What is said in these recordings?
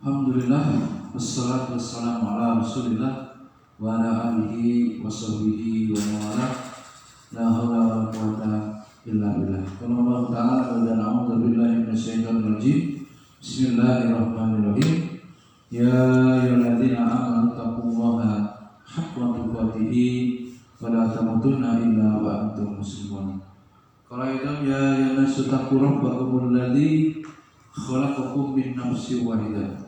Alhamdulillah, wassalatu wassalamu ala rasulillah wa ala alihi wa sahbihi wa mawala. La hawla wa la quwata illa billah. Qala Allah ta'ala wa na'udzu billahi minasyaitonir rajim. Bismillahirrahmanirrahim. Ya ayyuhalladzina amanu taqullaha haqqa tuqatih wa la tamutunna illa wa antum muslimun. Qala ya ayyuhannasu taqu rabbakumul ladzi khalaqakum min nafsin wahidah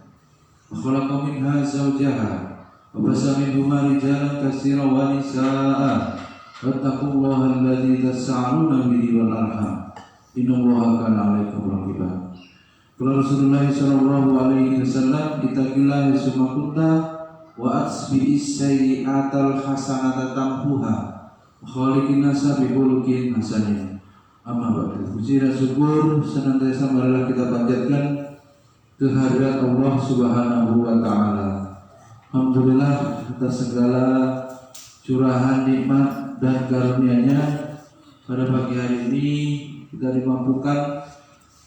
wa khalaqa minha zawjaha wa basa minhuma rijalan katsiran wa nisaa'a wattaqullaha alladzi tas'aluna bihi wal arham innallaha kana 'alaikum raqiba. Qala Rasulullah sallallahu alaihi wasallam ittaqillaha summa kunta wa asbi'is sayyi'atal hasanata tamhuha wa khaliqin nasa bi khuluqin hasanin. Amma ba'du. Puji dan syukur senantiasa marilah kita panjatkan kehadirat Allah Subhanahu wa taala. Alhamdulillah atas segala curahan nikmat dan karunia-Nya, pada pagi hari ini kita dimampukan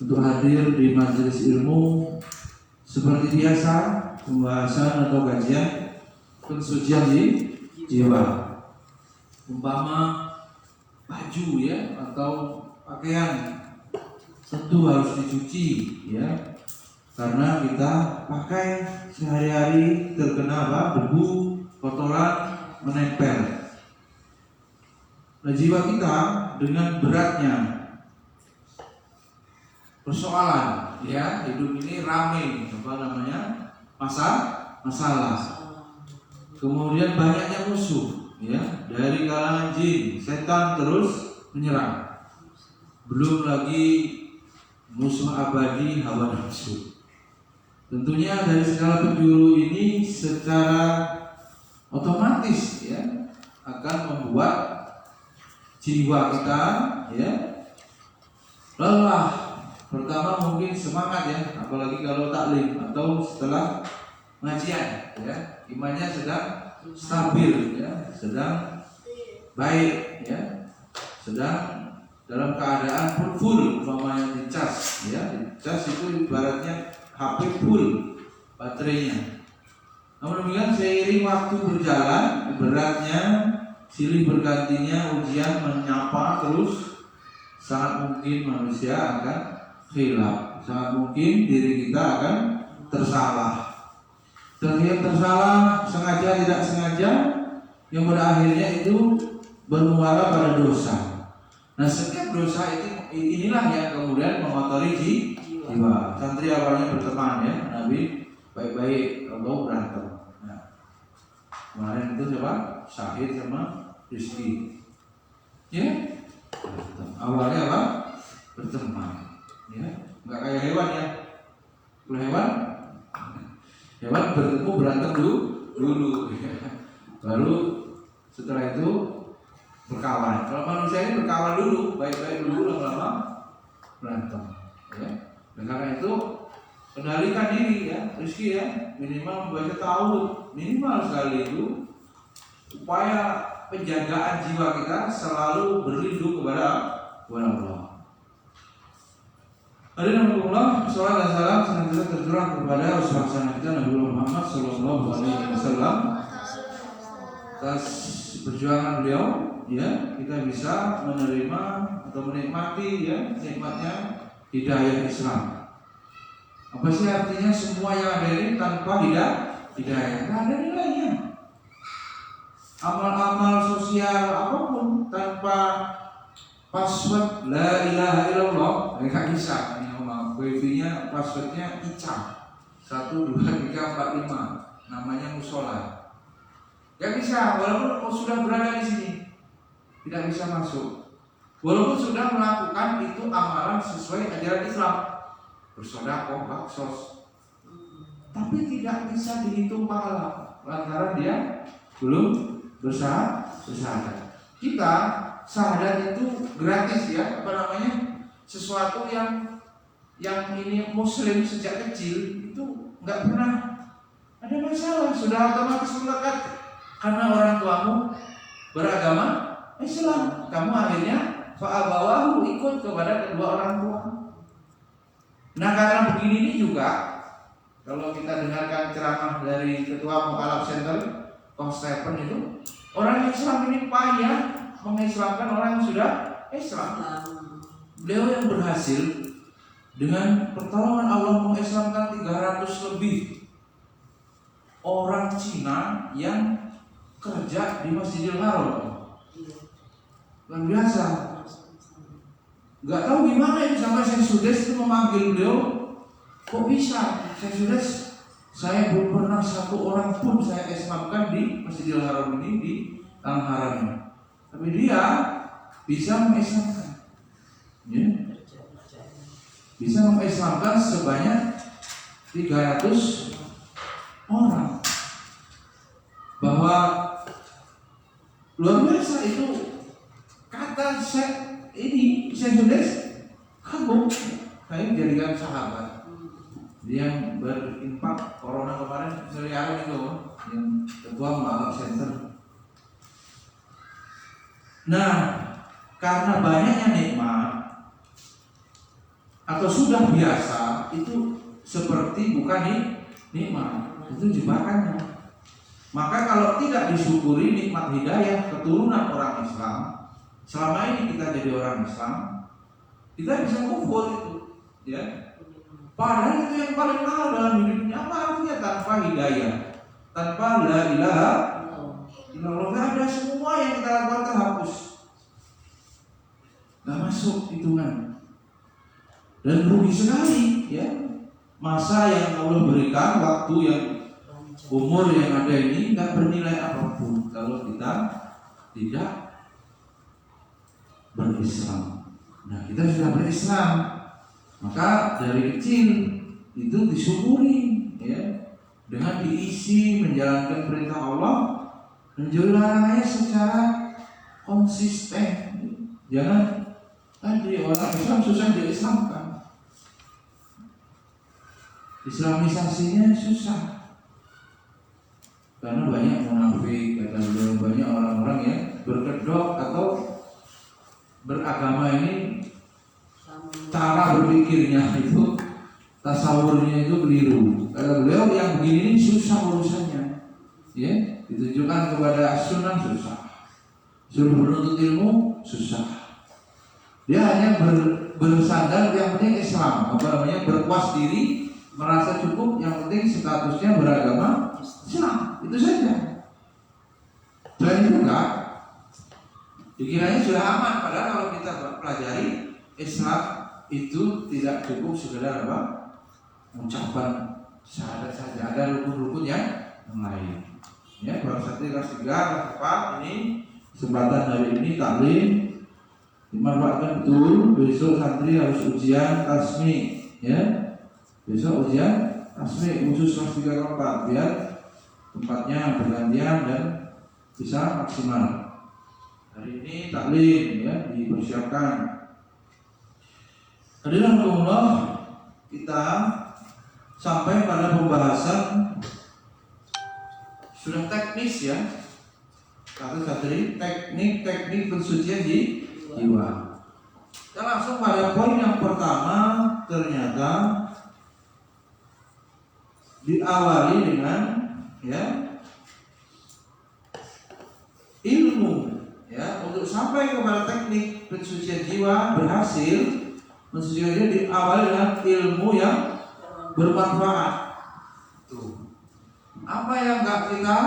untuk hadir di majelis ilmu seperti biasa, pembahasan atau kajian pensucian jiwa. Umpama baju ya atau pakaian tentu harus dicuci ya, karena kita pakai sehari-hari terkena debu, kotoran menempel. Nah, jiwa kita dengan beratnya persoalan ya, hidup ini ramai masalah. Kemudian banyaknya musuh ya, dari kalangan jin, setan terus menyerang. Belum lagi musuh abadi hawa nafsu. Tentunya dari segala penjuru ini secara otomatis ya akan membuat jiwa kita ya lelah. Pertama mungkin semangat ya, apalagi kalau taklim atau setelah pengajian ya, imannya sedang stabil ya, sedang baik ya, sedang dalam keadaan full, umpamanya dicas ya, dicas itu ibaratnya HP full baterainya. Namun demikian seiring waktu berjalan, beratnya silih bergantinya ujian menyapa terus, sangat mungkin manusia akan khilaf, sangat mungkin diri kita akan tersalah. Setiap tersalah, sengaja tidak sengaja, yang pada akhirnya itu bermuara pada dosa. Nah, setiap dosa inilah yang kemudian mengotori jiwa. Santri awalnya berteman ya, Nabi baik-baik, kalau berantem. Nah, kemarin itu siapa? Syahid sama Rizki. Ya, awalnya apa? Berteman. Ya, nggak kayak hewan ya. Kalau hewan bertemu berantem dulu. Baru setelah itu berkawan. Kalau manusia ini berkawan dulu, baik-baik dulu, lama-lama berantem. Ya. Dan karena itu kendalikan diri ya, Rizki ya, minimal membaca ta'awudz, minimal sekali itu, upaya penjagaan jiwa kita selalu berlindung kepada Allah. Hadirin Allah, salawat dan salam senantiasa tercurah kepada Rasulullah kita Nabi Muhammad sallallahu alaihi wasallam. Atas perjuangan beliau ya, kita bisa menerima atau menikmati ya nikmatnya hidayah Islam. Apa sih artinya semua yang ada ini tanpa hidayah? Tidak ada nilainya. Amal-amal sosial apapun tanpa password la ilaha illallah nggak bisa. Wifi-nya passwordnya ICA 1 2 3 4 5, namanya musola. Gak bisa, walaupun sudah berada di sini, tidak bisa masuk. Walaupun sudah melakukan itu amalan sesuai ajaran Islam, bersedekah, baksos, tapi tidak bisa dihitung pahala lantaran dia belum bersyahadat. Kita syahadat itu gratis ya, sesuatu yang ini muslim sejak kecil itu nggak pernah ada masalah, sudah otomatis melekat. Karena orang tuamu beragama Islam, kamu akhirnya fa'abawahu ikut kepada kedua orang tua. Nah, karena begini ini juga Kalau kita dengarkan ceramah dari Ketua Mu'alaf Center, Coach Stephen itu, orang Islam ini payah mengislamkan orang yang sudah Islam. Beliau yang berhasil dengan pertolongan Allah mengislamkan 300 lebih orang Cina yang kerja di Masjidil Haram. Luar biasa. Gak tahu gimana ini sampai Syekh Sudes itu memanggil beliau. Kok bisa Syekh Sudes? Saya belum pernah satu orang pun saya islamkan di Masjidil Haram ini, di Tanah Haram ini. Tapi dia bisa mengislamkan, ya? Bisa mengislamkan sebanyak 300 orang. Bahwa luar biasa itu kata Syekh Sudes, kagum. Saya menjadikan sahabat. Dia yang berimpak corona kemarin miliaran itu, yang Ketua Mu'alaf Center. Nah, karena banyaknya nikmat atau sudah biasa, itu seperti bukan nikmat, itu jebakannya. Maka kalau tidak disyukuri nikmat hidayah keturunan orang Islam, selama ini kita jadi orang Islam, kita bisa kufur itu, ya. Padahal itu yang paling mahal dalam hidup ini. Apa artinya tanpa hidayah, tanpa la ilaha illallah, nggak ada, semua yang kita lakukan terhapus, nggak masuk hitungan. Dan rugi sekali, ya. Masa yang Allah berikan, waktu yang umur yang ada ini nggak bernilai apapun kalau kita tidak berislam. Nah, kita sudah berislam, maka dari kecil itu disyukuri, ya, dengan diisi menjalankan perintah Allah dan jauhi larangannya secara konsisten. Jangan tadi orang Islam susah diislamkan, Islamisasinya susah karena banyak munafik, kata beliau, banyak orang-orang yang berkedok atau beragama ini cara berpikirnya itu, tasawurnya itu keliru. Kata beliau, yang begini ini susah urusannya, ya, ditujukan kepada sunnah susah, suruh menuntut ilmu susah. Dia hanya bersandar yang penting Islam, apa namanya, berpuas diri, merasa cukup, yang penting statusnya beragama Islam, itu saja. Selain itu enggak, dikiranya sudah aman. Padahal kalau kita pelajari Islam itu tidak cukup sekedar apa, ucapan syahadat saja, ada rukun-rukun yang lain. Ya, baru satu kelas 3 apa ini kesempatan hari ini taklim dimanfaatkan betul. Besok santri harus ujian tasmi, ya. Besok ujian tasmi khusus kelas 3 ke 4 biar tempatnya bergantian dan bisa maksimal. Hari ini taklim, ya, dipersiapkan. Hadirin Allah, kita sampai pada pembahasan sudah teknis, ya. Kata tadi teknik pensucian di jiwa. Kita langsung pada poin yang pertama. Ternyata diawali dengan, ya, ilmu, ya. Untuk sampai kepada teknik pensucian jiwa berhasil, mensucikan diri diawali dengan ilmu yang bermanfaat. Tuh. Apa yang enggak kita,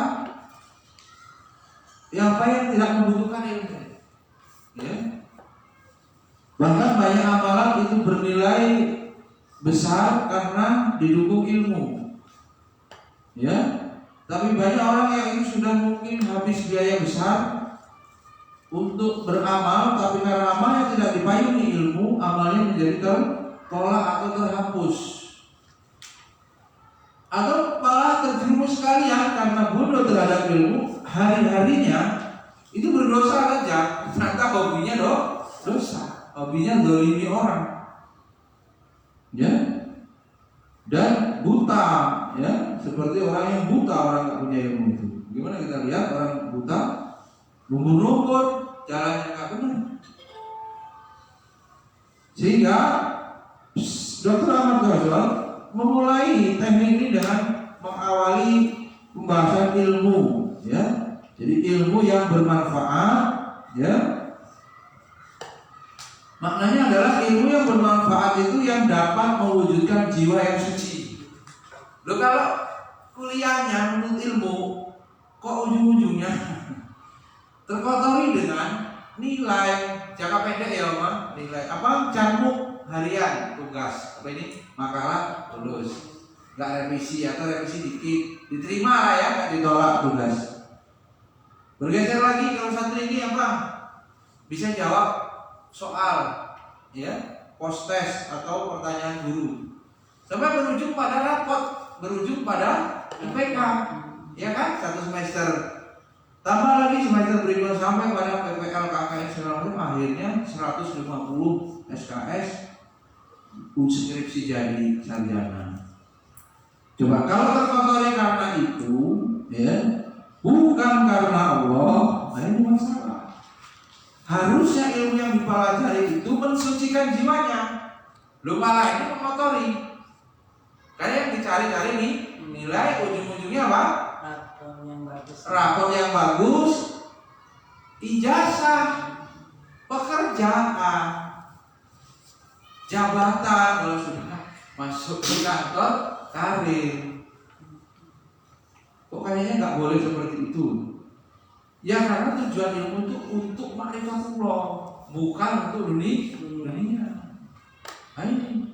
apa yang tidak membutuhkan ilmu, ya. Bahkan banyak amalan itu bernilai besar karena didukung ilmu, ya. Tapi banyak orang yang itu sudah mungkin habis biaya besar untuk beramal, tapi karena amalnya tidak dipayungi ilmu, amalnya menjadi tertolak atau terhapus, atau malah terjerumus sekalian karena bodoh terhadap ilmu. Hari-harinya itu berdosa saja, ternyata hobinya dosa, hobinya dolimi orang, ya, dan buta, ya, seperti orang yang buta, orang nggak punya ilmu itu. Gimana kita lihat orang buta rumput, jalannya nggak benar. Sehingga Dr. Ahmad Ghazali memulai teknik ini dengan mengawali pembahasan ilmu, ya. Jadi ilmu yang bermanfaat, ya. Maknanya adalah ilmu yang bermanfaat itu yang dapat mewujudkan jiwa yang suci. Loh, kalau kuliahnya menurut ilmu kok ujung-ujungnya terkotori dengan nilai jangka pendek, ya Om, nilai apa, cambuk harian, tugas apa ini, makalah lulus, nggak revisi atau revisi dikit diterima lah ya, nggak ditolak tugas. Bergeser lagi kalau satu ini apa, bisa jawab soal, ya, post test atau pertanyaan guru, sampai berujung pada rapot, berujung pada IPK, ya kan, satu semester. Tambah lagi semester berikutnya sampai pada PPL, KKS segala macam, akhirnya 150 SKS, skripsi jadi sarjana. Coba kalau terkotori karena itu, ya, bukan karena Allah, nah ini masalah. Harusnya ilmu yang dipelajari itu mensucikan jiwanya. Lu malah ini mengotori. Karena yang dicari-cari nih nilai, ujung-ujungnya apa? Rapor yang bagus, ijazah, pekerjaan, jabatan kalau sudah masuk ke kantor, karir. Kok kayaknya nggak boleh seperti itu? Ya karena tujuan ilmu itu untuk ma'rifatullah, bukan untuk dunia. Nah, ini.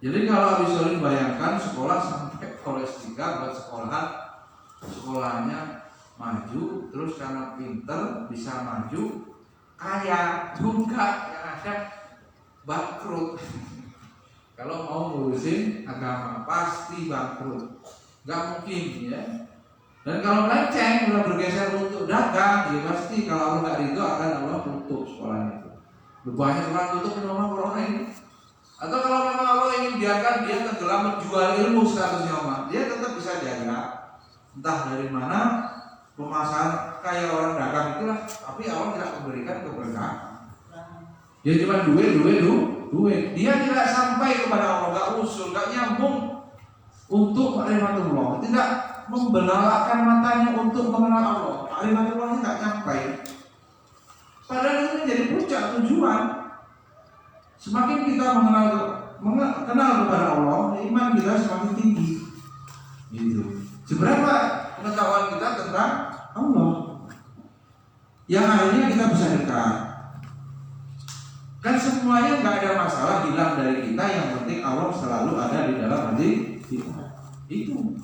Jadi kalau Abi Solim bayangkan sekolah sampai Korestika buat sekolahnya maju, terus karena pinter bisa maju, kaya, enggak, yang ada bangkrut. Kalau mau ngurusin agama pasti bangkrut, nggak mungkin, ya. Dan kalau melenceng udah bergeser untuk dagang, ya pasti kalau Allah nggak ridho akan Allah tutup sekolahnya itu. Banyak orang tutup memang corona ini. Atau kalau memang Allah ingin biarkan dia tenggelam menjual ilmu statusnya Om, dia tetap bisa jaga. Entah dari mana pemasaran kayak orang dagang itulah, tapi Allah tidak memberikan keberkahan. Dia cuma duit. Dia tidak sampai kepada Allah, nggak usul, nggak nyambung untuk ma'rifatullah, tidak membenarkan matanya untuk mengenal Allah. Ma'rifatullah tidak sampai. Padahal itu menjadi puncak tujuan. Semakin kita kenal kepada Allah, iman kita semakin tinggi. Gitu. Seberapa pengetahuan kita tentang Allah, yang akhirnya kita bisa dekat. Kan semuanya nggak ada masalah hilang dari kita, yang penting Allah selalu ada di dalam hati kita. Itu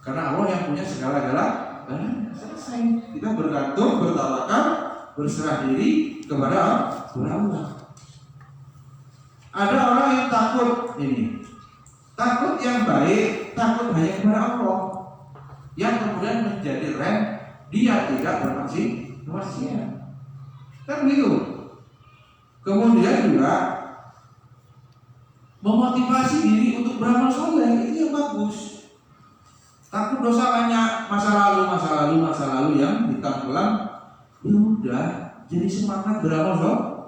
karena Allah yang punya segala-galanya. Selesai. Kita bergantung, bertawakal, berserah diri kepada Allah. Ada orang yang takut ini, takut yang baik, takut hanya kepada Allah, yang kemudian menjadi rem, dia tidak bermaksiat. Kan begitu. Kemudian juga memotivasi diri untuk beramal soleh, itu yang bagus. Takut dosa banyak, masa lalu yang ditenggelam, ya udah, jadi semangat beramal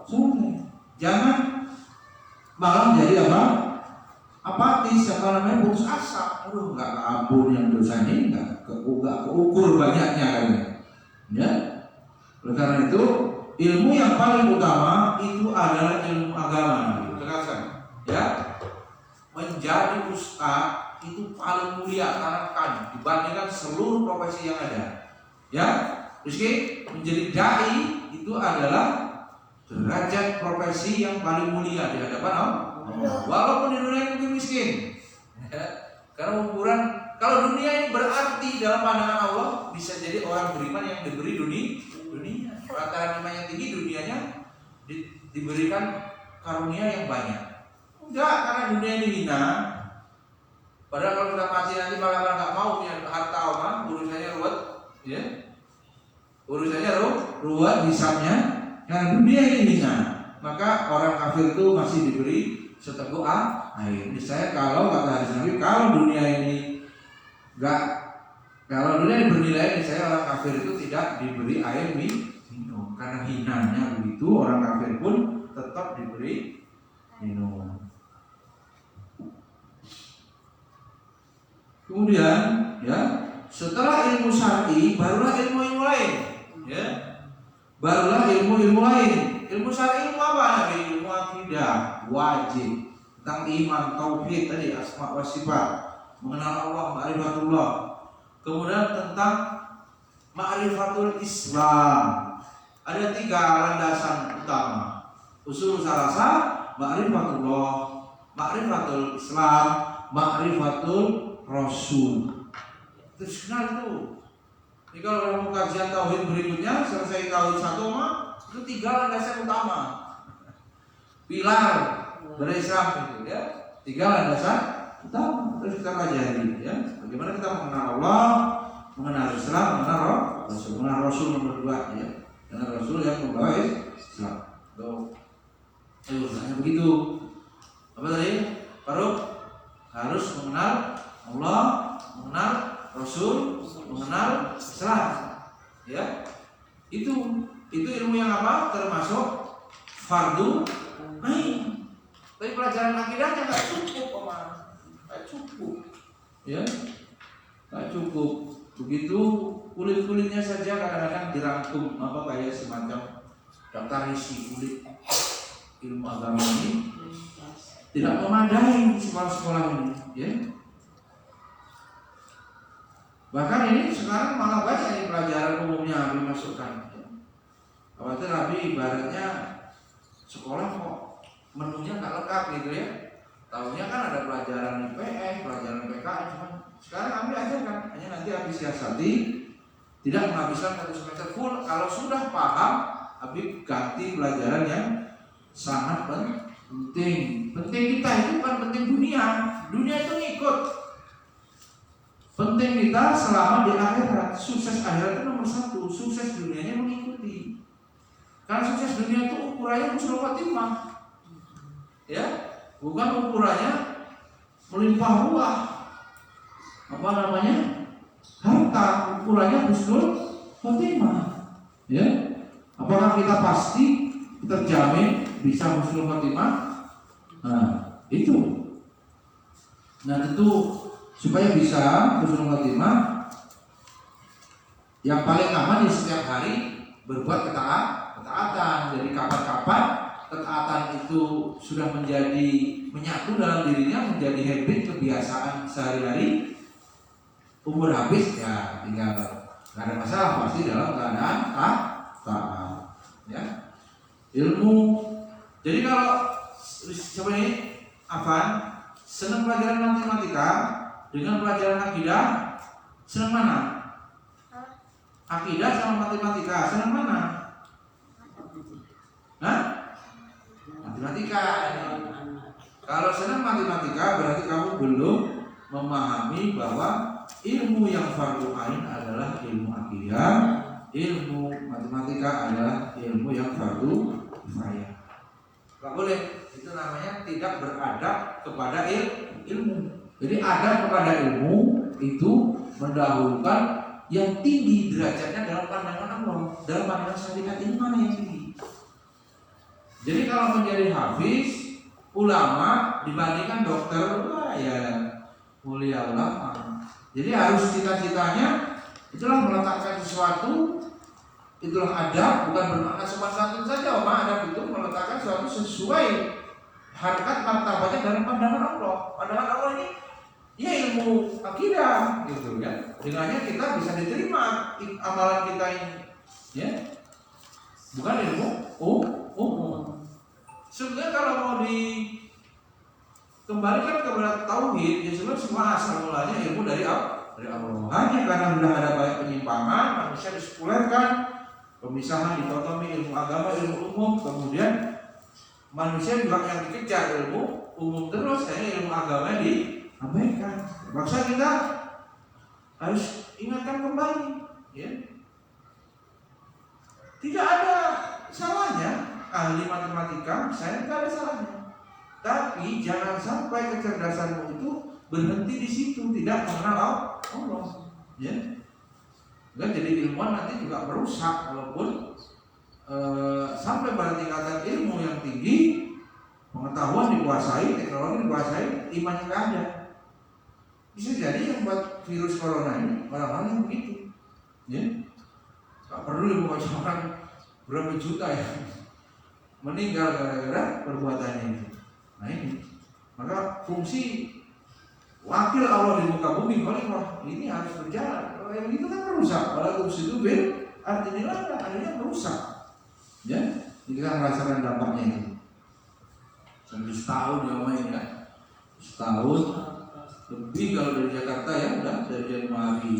soleh. Jangan malah jadi apa? Apatis, putus asa. Aduh, nggak ampun yang dosa ini, nggak keukur banyaknya kan? Ya. Oleh karena itu, ilmu yang paling utama itu adalah ilmu agama. Tegaskan, ya. Menjadi ustaz itu paling mulia karena dibandingkan seluruh profesi yang ada. Ya, Rizky, menjadi dai itu adalah derajat profesi yang paling mulia di hadapan Allah. Walaupun di dunia ini mungkin miskin, ya. Karena ukuran, kalau dunia ini berarti dalam pandangan Allah, bisa jadi orang beriman yang diberi dunia. Rata-rata iman yang tinggi, dunianya diberikan karunia yang banyak. Enggak, karena dunia ini hina. Padahal kalau kita mati nanti malah nggak mau punya harta Om, urusannya ruwet, ya. Urusannya ruwet, hisabnya. Karena dunia ini hina, maka orang kafir itu masih diberi seteguk air. Misalnya kalau kata hadis Nabi, kalau dunia ini bernilai, misalnya orang kafir itu tidak diberi air minum, karena hinanya begitu, orang kafir pun tetap tetap diberi minum. Kemudian ya, setelah ilmu syar'i barulah ilmu lain, ya. Barulah ilmu lain. Ilmu syar'i ilmu apa? Ilmu akidah, wajib, tentang iman, tauhid tadi, asma wa sifat, mengenal Allah, ma'rifatullah. Kemudian tentang ma'rifatul Islam. Ada 3 landasan utama. Usul salasa, ma'rifatullah, ma'rifatul Islam, ma'rifatul Rasul. Terus kenal itu. Jadi kalau dalam kajian tauhid berikutnya selesai tauhid 1 mah itu 3 landasan utama. Pilar dari Islam itu ya. 3 landasan utama. Terus kita pelajari ya. Bagaimana kita mengenal Allah, mengenal Islam, mengenal Rasul. Mengenal Rasul nomor 2 ya. Mengenal Rasul yang membawa Islam. Tuh. Hanya begitu. Apa tadi? Faruk harus mengenal Allah, mengenal Rasul, mengenal Islam. Ya. Itu ilmu yang apa? Termasuk fardu ain. Tapi pelajaran akidahnya enggak cukup, Pak. Enggak cukup. Ya. Enggak cukup. Begitu kulit-kulitnya saja kadang-kadang dirangkum kayak semacam daftar isi kulit ilmu agama ini tidak memadai sekolah-sekolah ini, ya. Bahkan ini sekarang malah banyak nih pelajaran umumnya dimasukkan. Khawatir Nabi ibaratnya sekolah kok menunya nggak lengkap gitu ya. Tahunya kan ada pelajaran IPS, pelajaran PKN, cuman sekarang kami ajarkan hanya nanti habis siasati, tidak menghabiskan 1 semester full. Kalau sudah paham, Habib ganti pelajaran yang sangat penting. Penting kita itu bukan penting dunia. Dunia itu ngikut. Penting kita selama di akhirat. Sukses akhirat itu nomor 1. Sukses dunianya mengikuti. Karena sukses dunia itu ukurannya husnul khotimah. Ya, bukan ukurannya melimpah ruah. Apa namanya? Harta. Ukurannya husnul khotimah. Ya. Apakah kita pasti terjamin bisa husnul khotimah? Nah, itu. Nah, tentu supaya bisa husnul khotimah, yang paling aman di setiap hari berbuat ketaatan. Jadi kapan-kapan ketaatan itu sudah menyatu dalam dirinya, menjadi habit, kebiasaan sehari-hari. Umur habis ya tinggal nggak ada masalah, pasti dalam keadaan taat. Ya, ilmu. Jadi kalau coba ini Afan senang pelajaran matematika dengan pelajaran akidah, senang mana? Akidah sama matematika, senang mana? Hah? Matematika. Kalau senang matematika berarti kamu belum memahami bahwa ilmu yang fardu ain adalah ilmu akidah, ilmu matematika adalah ilmu yang fardu kifayah. Gak boleh, itu namanya tidak beradab kepada ilmu. Jadi adab kepada ilmu itu mendahulukan yang tinggi derajatnya dalam pandangan Allah. Dalam pandangan syariat ini mana yang tinggi? Jadi kalau menjadi hafiz, ulama dibandingkan dokter, wah ya mulia ulama. Jadi harus cita-citanya itulah meletakkan sesuatu, itulah adab, bukan bermakna sopan santun saja. Adab itu meletakkan sesuatu sesuai harkat martabatnya dalam pandangan Allah. Pandangan Allah ini ya ilmu akidah gitu ya. Dengannya kita bisa diterima amalan kita ini, ya. Bukan ilmu umum. Sebenarnya kalau mau dikembalikan kepada tauhid, ya sebenarnya semua asal mulanya ilmu dari Allah. Hanya karena sudah ada banyak penyimpangan, manusia disekulerkan, pemisahan, dikotomi ilmu agama, ilmu umum, kemudian manusia juga yang dikejar ilmu umum terus, hanya ilmu agama diabaikan. Maksa kita harus ingatkan kembali, ya. Tidak ada salahnya ahli matematika, saya tidak ada salahnya. Tapi jangan sampai kecerdasanmu itu berhenti di situ, tidak mengenal Allah, ya. Dan jadi ilmuwan nanti juga merusak, walaupun sampai pada tingkatan ilmu yang tinggi, pengetahuan dikuasai, teknologi dikuasai, imannya nggak ada. Bisa jadi yang buat virus corona ini orang-orang yang begitu, ya. Gak perlu orang berapa juta ya meninggal gara-gara perbuatannya itu. Nah ini, maka fungsi wakil Allah di muka bumi, khalifah ini harus berjalan. Kalau yang itu kan merusak. Kalau fungsi itu artinya akhirnya merusak. Ya, kita merasakan dampaknya itu. Sampai setahun ya main ya, setahun lebih kalau dari Jakarta ya, udah dari Januari.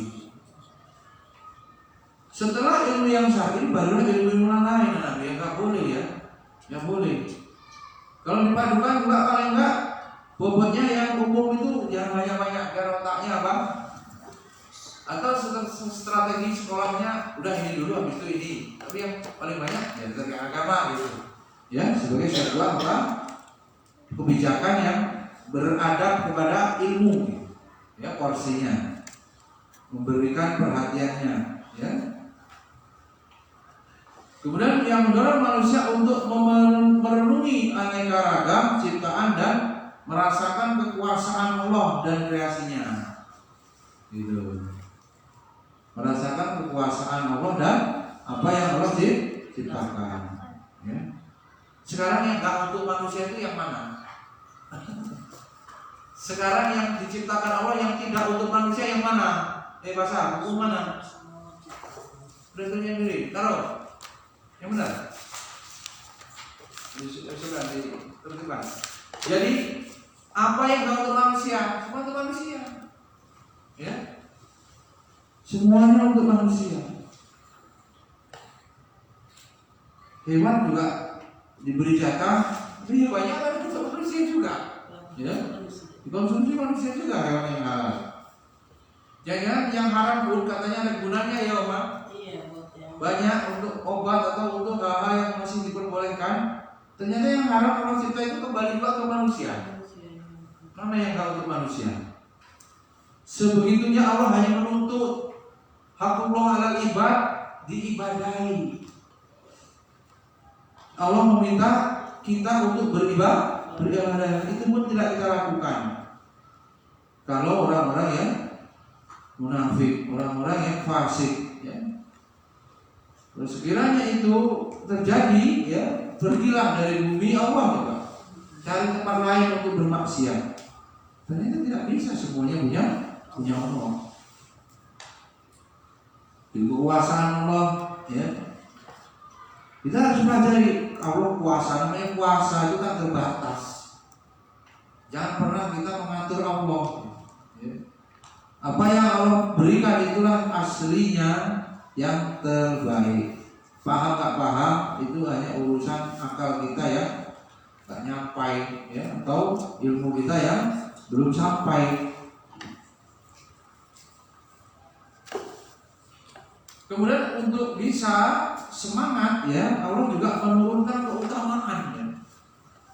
Setelah ilmu yang sah ini barulah ilmu lain, yang nggak boleh ya, yang boleh. Kalau dipadukan juga paling enggak bobotnya yang umum itu jangan banyak-banyak biar otaknya apa? Atau strategi sekolahnya udah ini dulu habis itu ini. Tapi yang paling banyak ya dari agama gitu. Ya, sebagai satu apa? Kebijakan yang beradab kepada ilmu, ya porsinya, memberikan perhatiannya, ya. Kemudian yang mendorong manusia untuk merenungi aneka ragam ciptaan dan merasakan kekuasaan Allah dan kreasinya, gitu. Merasakan kekuasaan Allah dan apa yang Allah ciptakan, ya. Sekarang yang gak untuk manusia itu yang mana? Sekarang yang diciptakan Allah yang tidak untuk manusia yang mana? Bahasa hukum mana? Udah tanya diri, taruh. Yang benar. Sudah ditertibkan. Jadi apa yang gak untuk manusia? Semua untuk manusia. Ya. Semuanya untuk manusia. Hewan juga diberi jatah, tapi banyak kan untuk manusia juga. Ya, dikonsumsi manusia juga hewan yang halal. Jangan yang haram pun katanya ada gunanya ya Oma. Iya, banyak untuk obat atau untuk hal-hal yang masih diperbolehkan. Ternyata yang haram Allah cipta itu kembali juga ke manusia. Mana yang kalau untuk manusia? Sebegitunya Allah hanya menuntut hakullah alal ibad diibadahi. Allah meminta kita untuk beribadah, itu pun tidak kita lakukan. Kalau orang-orang yang munafik, orang-orang yang fasik, ya. Sekiranya itu terjadi, ya, pergilah dari bumi Allah, ya, cari tempat lain untuk bermaksiat. Ternyata tidak bisa semuanya punya Allah. Di kekuasaan Allah, ya. Kita harus pelajari Allah kuasa, namanya kuasa itu kan terbatas. Jangan pernah kita mengatur Allah. Ya. Apa yang Allah berikan itulah aslinya yang terbaik. Paham gak paham itu hanya urusan akal kita yang gak nyampai, ya, atau ilmu kita yang belum sampai. Kemudian untuk bisa semangat, ya, Allah juga menurunkan keutamaannya.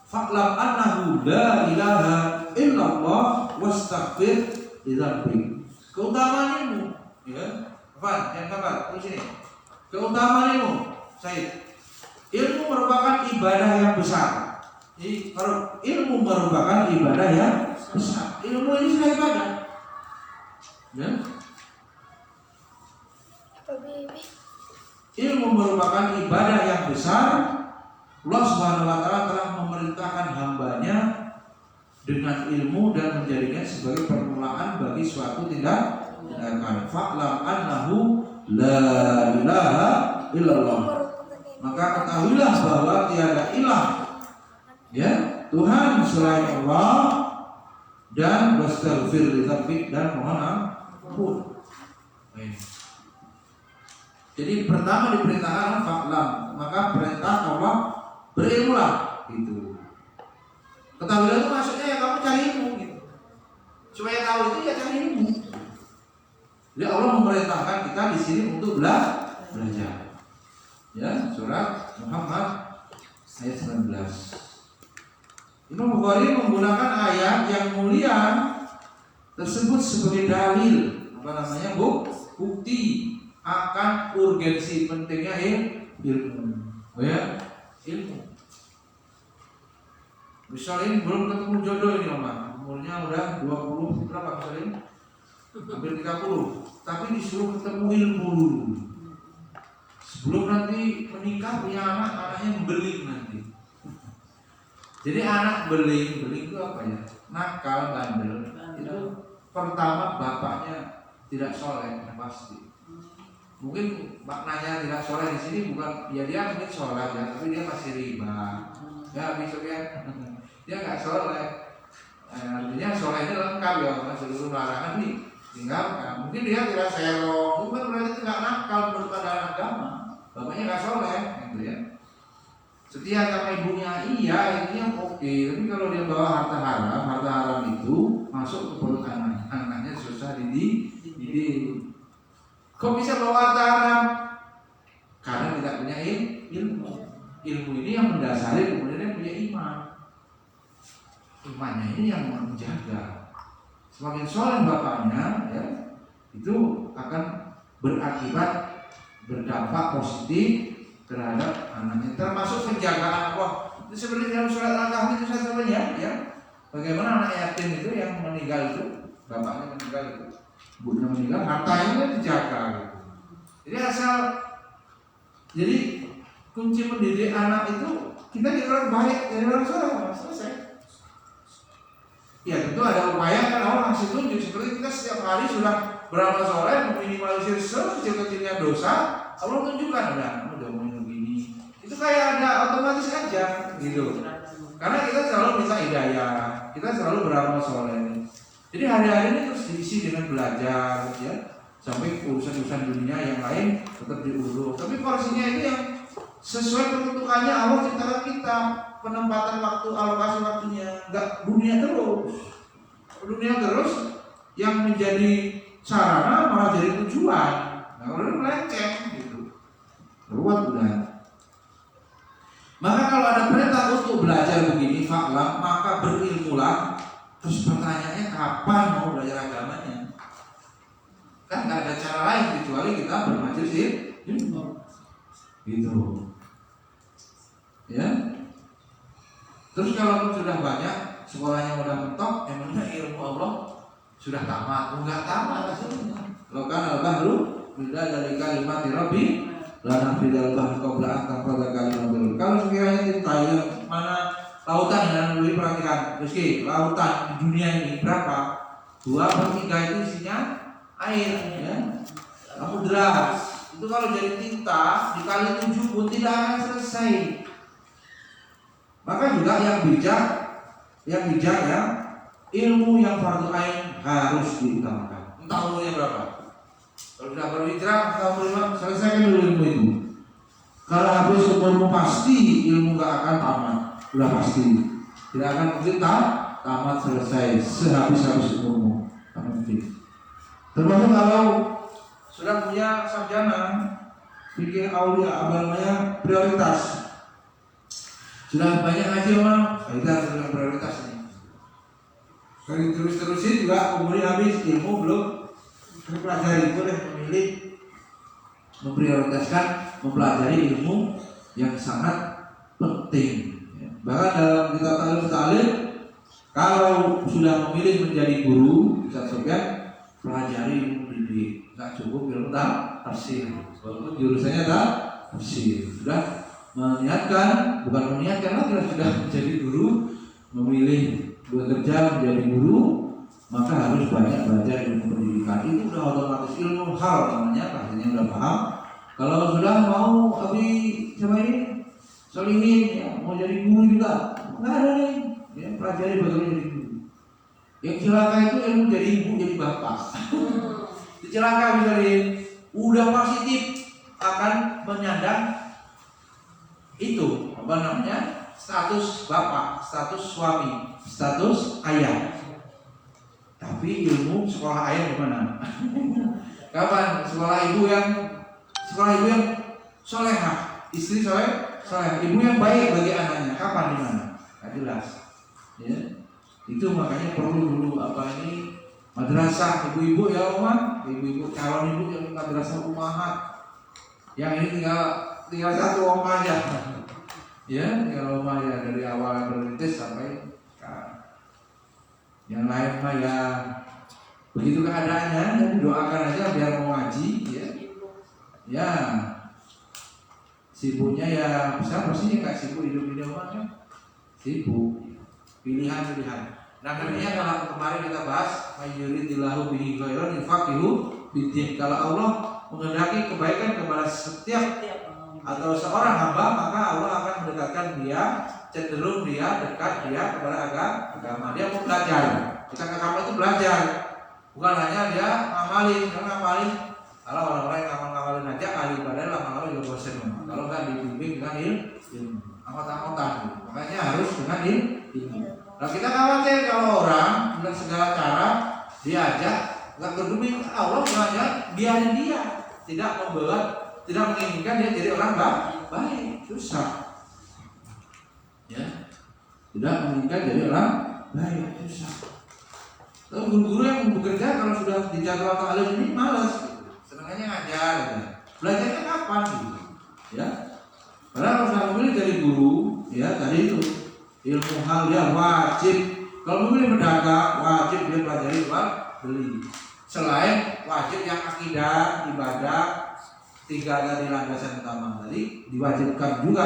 Fa'lam annahu la ilaha illallah wastaghfir lidzambik. Keutamaan ilmu, ya. Afan, yang kabar di sini. Keutamaan ilmu, Said. Ilmu merupakan ibadah yang besar. Jadi kalau ilmu merupakan ibadah yang besar, ilmu ini sudah ibadah. Ya. Ilmu merupakan ibadah yang besar. Allah Subhanahu wa Ta'ala telah memerintahkan hambanya dengan ilmu dan menjadikan sebagai permulaan bagi suatu tindakan. Fa'lam annahu la ilaha illallah. Maka ketahuilah bahwa tiada ilah, ya, Tuhan selain Allah, dan wastaghfir lidzambik, dan mohon ampun. Jadi pertama diperintahkan fa'lam, maka perintah Allah berilmulah, gitu. Ketahuilah itu maksudnya ya kamu cari ilmu, gitu. Supaya tahu itu ya cari ilmu. Jadi Allah memerintahkan kita di sini untuk belajar. Ya, surat Muhammad ayat 19. Imam Bukhari menggunakan ayat yang mulia tersebut sebagai dalil, bukti akan urgensi pentingnya ilmu. Oh ya, ilmu. Misalnya belum ketemu jodoh ini Oma, umurnya udah 20 berapa misalnya? Hampir 30. Tapi disuruh ketemu ilmu dulu. Sebelum nanti menikah punya anak, anaknya beling nanti. Jadi anak beling itu apa ya? Nakal, bandel. Itu pertama bapaknya tidak soleh, pasti. Mungkin maknanya tidak soleh di sini bukan ya dia mungkin soleh ya, tapi dia masih riba. Ya bisa ya, dia nggak soleh. Artinya soleh ini lengkap ya, seluruh larangan ditinggalkan. Mungkin dia tidak selong, itu kan berarti tidak nakal menurut pandangan agama. Bapaknya nggak soleh, gitu ya. Setia sama ibunya iya, ini yang oke. Tapi kalau dia bawa harta haram itu masuk ke perut anaknya susah dididik. Kok bisa bawa harta haram? Karena tidak punya ilmu. Ilmu ini yang mendasari kemudian dia punya iman. Imannya ini yang menjaga. Semakin soleh bapaknya, ya, itu akan berakibat berdampak positif terhadap anaknya. Termasuk penjagaan Allah. Itu sebenarnya dalam surat Al-Kahfi itu satunya, ya. Bagaimana anak yatim itu yang meninggal itu, bapaknya meninggal itu, ibunya meninggal, hartanya dijaga gitu. Jadi kunci mendidik anak itu kita jadi orang baik, jadi orang soleh, selesai. Ya tentu ada upaya kan Allah masih tunjuk seperti kita setiap hari sudah beramal soleh meminimalisir sekecil-kecilnya dosa, Allah tunjukkan udah mau begini. Itu kayak ada otomatis aja gitu. Karena kita selalu minta hidayah, kita selalu beramal soleh. Jadi hari-hari ini terus diisi dengan belajar, ya, sampai urusan-urusan dunia yang lain tetap diurus. Tapi porsinya itu yang sesuai peruntukannya Allah ciptakan kita, penempatan waktu, alokasi waktunya, nggak dunia terus yang menjadi sarana malah jadi tujuan. Nah kalau melenceng gitu, ruwet udah. Maka kalau ada perintah untuk belajar begini, faklam, maka berilmulah. Terus pertanyaannya kapan mau belajar agamanya? Kan nggak ada cara lain kecuali kita bermajelis ilmu. Gitu. Ya. Terus kalau sudah banyak, sekolahnya udah mentok, emangnya ilmu Allah sudah tamat? Enggak tamat maksudnya. Lo kan al-bahru bila dari kalimat Rabbi lana fidal bahru qabla an tanfadha kalimatul. Kalau sekiranya ditanya mana lautan yang lebih perhatikan, Rizky, lautan di dunia ini berapa? 2/3 itu isinya air, ya. Samudra itu kalau jadi tinta dikali 7 pun tidak akan selesai. Maka juga yang bijak ya, ilmu yang fardu ain harus diutamakan. Entah umurnya berapa. Kalau sudah berhijrah, selesaikan dulu ilmu itu. Kalau habis umurmu pasti ilmu gak akan tamat. Sudah pasti tidak akan mungkin tamat selesai sehabis umurmu. Termasuk kalau sudah punya sarjana, bikin aulia apa namanya prioritas. Sudah banyak ngaji orang, kita sudah prioritas ini. Kalau terus-terusin juga umurnya habis, ilmu belum terpelajari, boleh memilih memprioritaskan mempelajari ilmu yang sangat penting. Bahkan dalam kitab Ta'lim, kalau sudah memilih menjadi guru, bisa sebagai pelajari ilmu didik, nggak cukup ilmu tafsir, walaupun jurusannya tafsir. Sudah bukan meniatkan lagi, sudah menjadi guru, memilih bekerja menjadi guru, maka harus banyak belajar ilmu pendidikan. Itu sudah otomatis ilmu hal namanya, pastinya sudah paham. Kalau sudah mau solihin, ya, mau jadi guru juga, nggak ada nih, ya, pelajari bagaimana jadi guru. Yang celaka itu ilmu jadi ibu, jadi bapak. Celaka misalnya, udah positif akan menyandang itu apa namanya, status bapak, status suami, status ayah. Tapi ilmu sekolah ayah gimana? Kapan sekolah ibu yang solehah, istri soleh, ibu yang baik bagi anaknya, kapan di mana? Nggak jelas. Ya. Itu makanya perlu dulu madrasah ibu-ibu ya Oma, ibu-ibu calon ibu yang madrasah umahat. Yang ini tinggal tinggal satu oma aja. Ya, tinggal oma ya dari awal berintis sampai sekarang. Yang lain mah ya begitu keadaannya, jadi doakan aja biar mau ngaji, ya. Ya, sibuknya ya siapa sih nggak sibuk hidup di rumah kan? Sibuk, pilihan. Nah, karenanya kalau kemarin kita bahas mayuridillahu bihi khairan yufaqihu fiddin. Kalau Allah menghendaki kebaikan kepada setiap atau seorang hamba, maka Allah akan mendekatkan dia, cenderung dia, dekat dia kepada agama. Dia mau belajar. Kita ke kamar itu belajar, bukan hanya dia ngamalin. Karena ngamalin, kalau orang-orang yang ngamalin aja ahli padahal lama-lama juga bosan. Kalau nggak dibimbing dengan ilmu, angkot-angkotan. Makanya harus dengan ilmu. Nah, kita khawatir kalau orang dengan segala cara diajak nggak bergeming, Allah hanya biarin dia, tidak membuat, tidak menginginkan dia jadi orang baik, susah. Ya, tidak menginginkan jadi orang baik, susah. Lalu guru-guru yang bekerja kalau sudah dijadwal ta'lim ini malas, senangnya ngajar, gitu. Belajarnya kapan gitu, ya? Padahal kalau memilih dari guru, ya tadi itu ilmu hal dia wajib. Kalau memilih pedagang, wajib dia pelajari jual beli. Selain wajib yang akidah, ibadah, 3 tadi landasan utama tadi, diwajibkan juga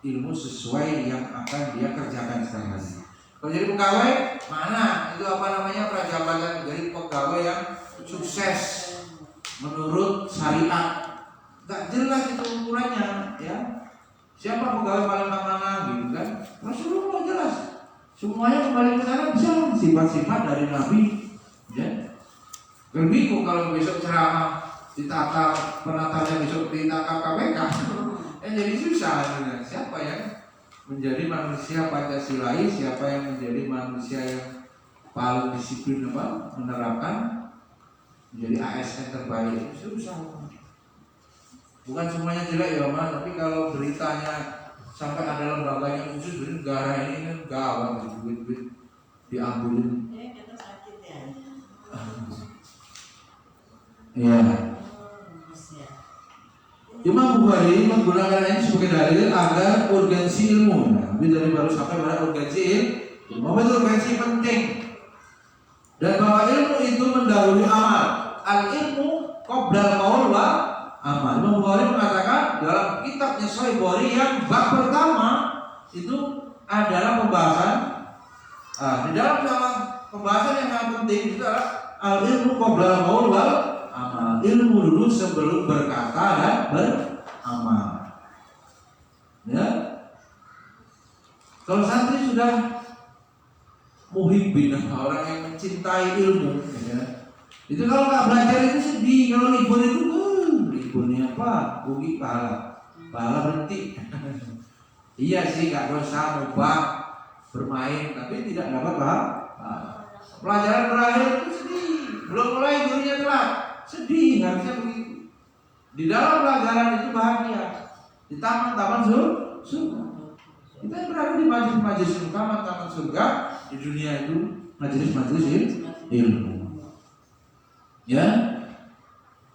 ilmu sesuai yang akan dia kerjakan sehari-hari. Kalau jadi pegawai, mana itu apa namanya prajabatan jadi pegawai yang sukses menurut syariat, nggak jelas itu ukurannya, ya. Siapa pegawai paling mana gitu kan? Rasulullah jelas. Semuanya kembali ke sana bisa sifat-sifat dari Nabi, ya. Kan bingung kalau besok ceramah ditata penatanya besok ditangkap KPK. Jadi susah. Siapa yang menjadi manusia Pancasilais, siapa yang menjadi manusia yang paling disiplin menerapkan, menjadi ASN terbaik, susah. Bukan semuanya jelek ya Mas, tapi kalau beritanya sampai ada lembaganya khusus dari negara ini kan gawat, duit diambilin. Kita sakit ya. Iya. Imam Bukhari menggunakan ini sebagai dalil agar urgensi ilmu. Tapi dari baru sampai pada urgensi ilmu. Apa itu urgensi penting? Dan bahwa ilmu itu mendahului amal. Al ilmu qoblal qaul wa amal. Imam Bukhari mengatakan dalam kitabnya Sahih Bukhari yang bab pertama itu adalah pembahasan. Di dalam pembahasan yang sangat penting itu adalah al ilmu qoblal qaul wa amal. Ilmu dulu sebelum berkata dan beramal. Ya. Kalau santri sudah muhibbin, orang yang mencintai ilmu, ya. Itu kalau nggak belajar itu sedih. Kalau libur itu, liburnya apa? Rugi pahala berhenti. Iya sih, nggak dosa mubah bermain, tapi tidak dapat pahala. Pelajaran berakhir itu sedih. Belum mulai gurunya telat. Sedih, harusnya begitu. Di dalam pelajaran itu bahagia. Di taman-taman surga. Kita berada di majelis-majelis taman-taman surga. Di dunia itu majelis-majelis ilmu. Ya.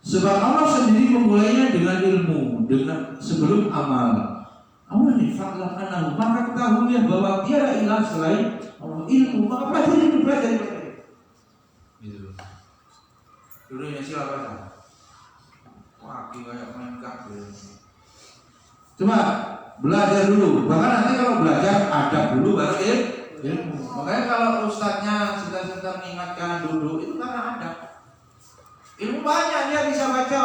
Sebab Allah sendiri memulainya dengan ilmu, dengan sebelum amal. Allah ini faklah anahu, maka ketahuilah bahwa tiada ilah selain Allah. Ilmu, maka belajar. Gitu. Dulunya siapa baca? Wah, kayak main kabel. Cuma belajar dulu. Bahkan nanti kalau belajar adab dulu baru ilmu. Makanya kalau ustadznya sedang mengingatkan duduk itu karena adab. Ilmu banyak, dia bisa baca,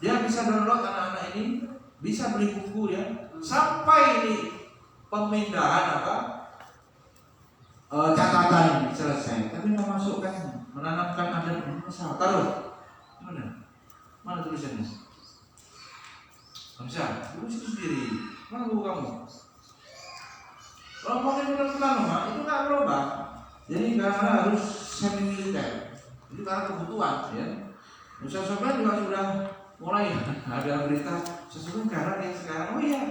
dia bisa download anak-anak ini, bisa beli buku ya. Sampai ini pemindahan catatan ini selesai, tapi nggak masukkan. Menanamkan adab ini masalah. Taruh mana tulisannya? Nggak bisa, tulis sendiri. Mana buku kamu? Kalau pakai pelan-pelan itu nggak berubah. Jadi karena harus semi militer. Itu karena kebutuhan, ya. Nusa Sobat juga sudah mulai ada berita sesuatu karena yang sekarang. Oh iya,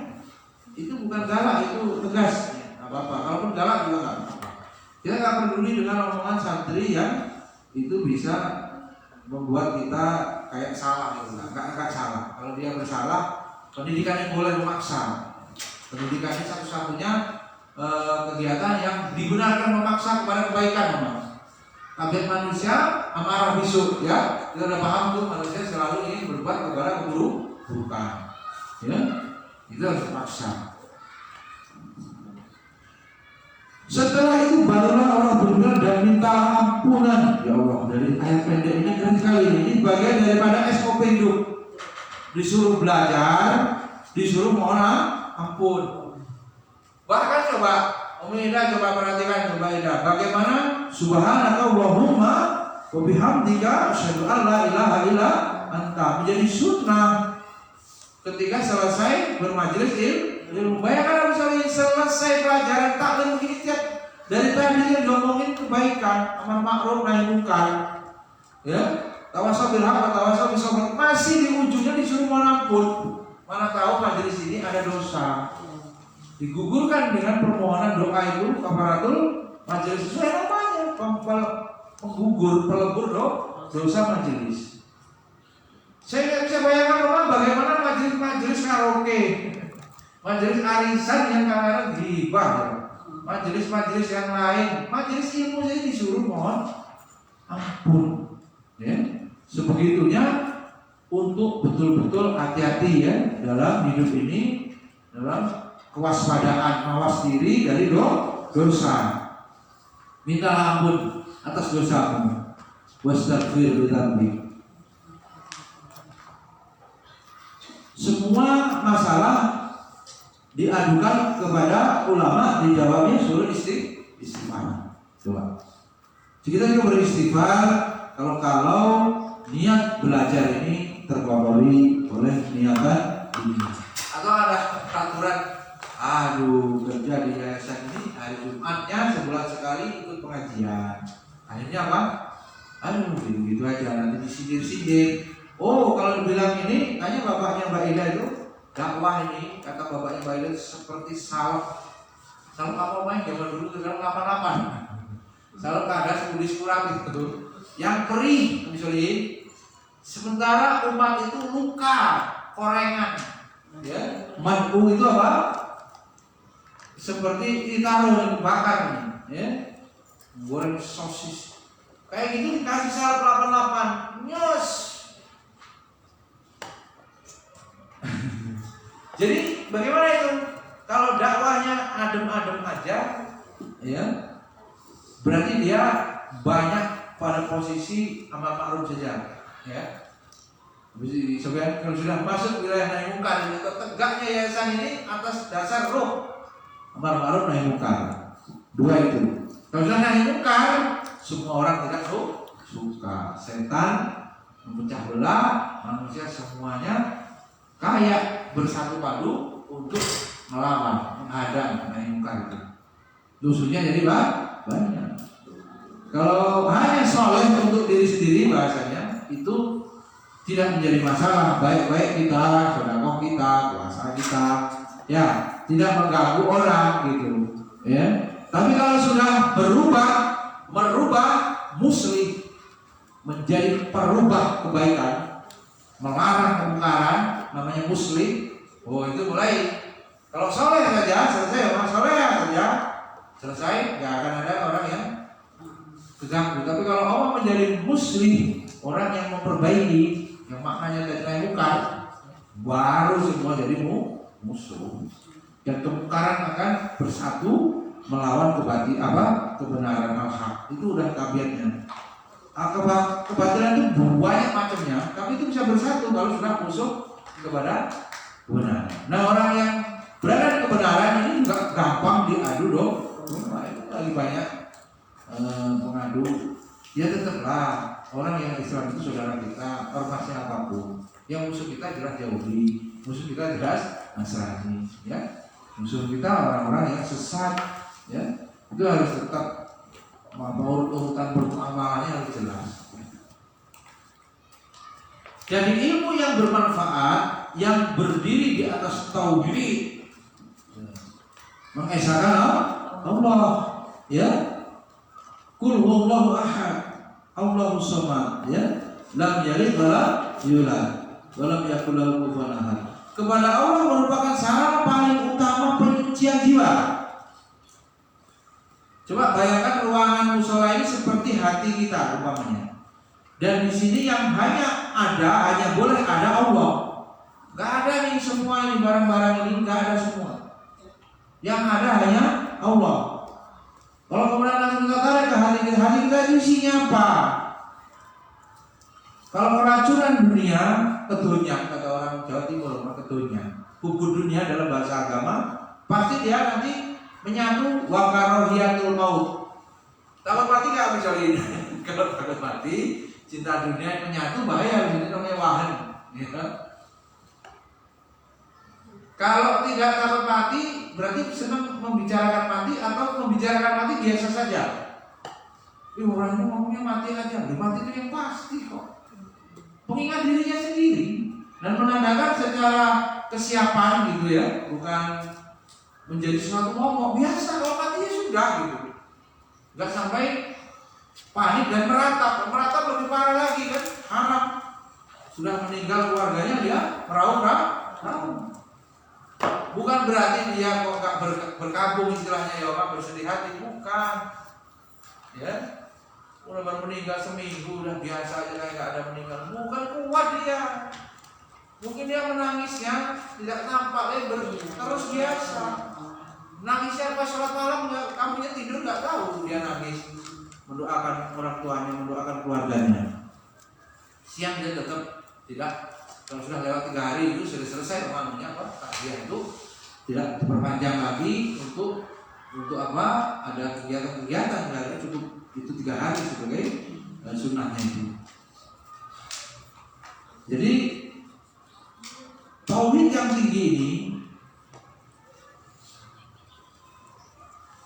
itu bukan galak, itu tegas. Nggak apa-apa. Kalaupun galak juga nggak apa-apa. Kita nggak peduli dengan omongan santri yang itu bisa membuat kita kayak salah gitu. Enggak salah. Kalau dia bersalah Pendidikan yang boleh memaksa. Pendidikan ini satu-satunya kegiatan yang digunakan memaksa kepada kebaikan, Mas. Tabiat manusia amarah bisu, ya. Kita udah paham tuh, manusia selalu ingin berbuat kepada keburukan. Ya. Itu harus dipaksa. Setelah itu barulah orang benar dan minta ampunan. Ya Allah, dari ayat pendek ini keren sekali. Ini bagian daripada SOP hidup. Disuruh belajar, disuruh mohon ampun. Bahkan coba Om Ida coba perhatikan, coba Ida, bagaimana subhanakallahumma wa bihamdika asyhadu an la ilaha illa anta menjadi sunnah ketika selesai bermajelis ilmu. Bayangkan misalnya selesai pelajaran taklim begini, tiap dari tadi dia ngomongin kebaikan, amar ma'ruf nahi munkar, ya, tawasau bil haqq, tawasau bis sabr, masih di ujungnya disuruh mohon ampun. Mana tahu majelis ini ada dosa, digugurkan dengan permohonan doa itu kafaratul majelis. Sesuai namanya, penggugur, pelebur dosa majelis. Saya nggak bisa bayangkan orang bagaimana majelis karaoke, majelis arisan yang kadang-kadang ghibah, majelis yang lain, majelis ilmu jadi disuruh mohon ampun. Ya, sebegitunya untuk betul-betul hati-hati ya dalam hidup ini, dalam kewaspadaan, mawas diri dari dosa. Minta ampun atas dosamu. Wastaghfir lidzambi. Semua masalah diadukan kepada ulama, dijawabnya suruh istighfar. Coba. Kita juga beristighfar kalau niat belajar ini terkotori oleh niatan ini. Atau ada peraturan, kerja di yayasan ini hari Jumatnya sebulan sekali ikut pengajian. Akhirnya apa? Gitu aja, nanti disindir-sindir. Oh, kalau dibilang ini, kayaknya bapaknya Mbak Ida itu dakwah ini, kata bapaknya Mbak Ida seperti salep apa main zaman dulu itu dalam 88. Salep kadas kudis kurang itu, yang kering misalnya. Sementara umat itu luka, korengan, ya. Manku itu apa? Seperti ditaruh dibakar, ya. Goreng sosis, kayak gitu dikasih salep 88, nyos. Jadi bagaimana itu? Kalau dakwahnya adem-adem aja, ya, berarti dia banyak pada posisi amar ma'ruf saja, ya. Sebenarnya kalau sudah masuk wilayah nahi munkar, tegaknya yayasan ini atas dasar roh amar ma'ruf nahi munkar. Dua itu. Kalau sudah nahi munkar, semua orang tidak suka. Setan memecah belah manusia semuanya, kayak bersatu padu untuk melawan, menghadang nahi munkar itu. Musuhnya jadi banyak. Kalau hanya soleh untuk diri sendiri, bahasanya itu tidak menjadi masalah. Baik-baik kita, sedekah kita, puasa kita, ya, tidak mengganggu orang gitu, ya. Tapi kalau sudah merubah muslim menjadi perubah kebaikan, melarang kemungkaran, namanya muslim. Oh, itu mulai. Kalau soleh saja selesai, orang soleh saja selesai, nggak akan ada orang yang terganggu. Tapi kalau orang menjadi muslim, orang yang memperbaiki, yang maknanya dari munkar, baru semua jadi musuh. Dan kemungkaran akan bersatu melawan kebenaran al-haq. Itu udah tabiatnya. Kebatilan itu banyak macamnya, tapi itu bisa bersatu kalau sudah musuh kepada kebenaran. Nah, orang yang berada di kebenaran ini juga gampang diadu dong. Itu lagi banyak pengadu. Ya tetaplah orang yang Islam itu saudara kita, ormasnya apapun. Yang musuh kita jelas Yahudi, musuh kita jelas Nasrani, ya. Musuh kita orang-orang yang sesat, ya. Itu harus tetap urutan beramalannya harus jelas. Jadi ilmu yang bermanfaat, yang berdiri di atas tauhid, mengesahkan Allah, ya. Qul huwallahu ahad, Allahus samad, ya. Lam yalid wa lam yulad, wa lam yakul lahu kufuwan ahad. kepada Allah merupakan sarana paling utama penyucian jiwa. Coba bayangkan ruangan musola ini seperti hati kita umpamanya. Dan di sini yang hanya boleh ada Allah. Gak ada nih semua ini barang-barang ini, gak ada semua. Yang ada hanya Allah. Kalau kemudian kita tarik ke hati kita itu isinya apa? Kalau keracunan dunia, kedonyan, kata orang Jawa Timur, kedonyan. Kubur dunia dalam bahasa agama, pasti dia nanti menyatu wa karahiyatul maut. Takut mati nggak misalnya ini? Kalau takut mati, cinta dunia menyatu bahaya, ini namanya wahan. Ya. Kalau tidak takut mati, berarti senang membicarakan mati atau membicarakan mati biasa saja. Orang ini ngomongnya mati aja, mati itu yang pasti kok. Mengingat dirinya sendiri dan menandakan secara kesiapan gitu ya, bukan menjadi suatu momok biasa. Kalau mati ya sudah gitu, nggak sampai panik dan meratap lebih parah lagi kan, harap sudah meninggal keluarganya dia meraung. Bukan berarti dia kok nggak berkabung istilahnya ya, orang bersedih hati, bukan ya. Udah baru meninggal seminggu udah biasa aja kayak nggak ada meninggal, bukan kuat dia. Mungkin dia menangisnya tidak nampak lebar, terus biasa. Nangisnya pas sholat malam nggak, kamunya tidur nggak tahu dia nangis, mendoakan orang tuanya, mendoakan keluarganya. Siang dia tetap tidak, kalau sudah lewat 3 hari itu sudah selesai namanya apa? Takziah itu tidak diperpanjang lagi untuk apa? Ada kegiatan-kegiatan, karena cukup itu 3 hari sebagai sunnahnya itu. Jadi tauhid yang tinggi ini,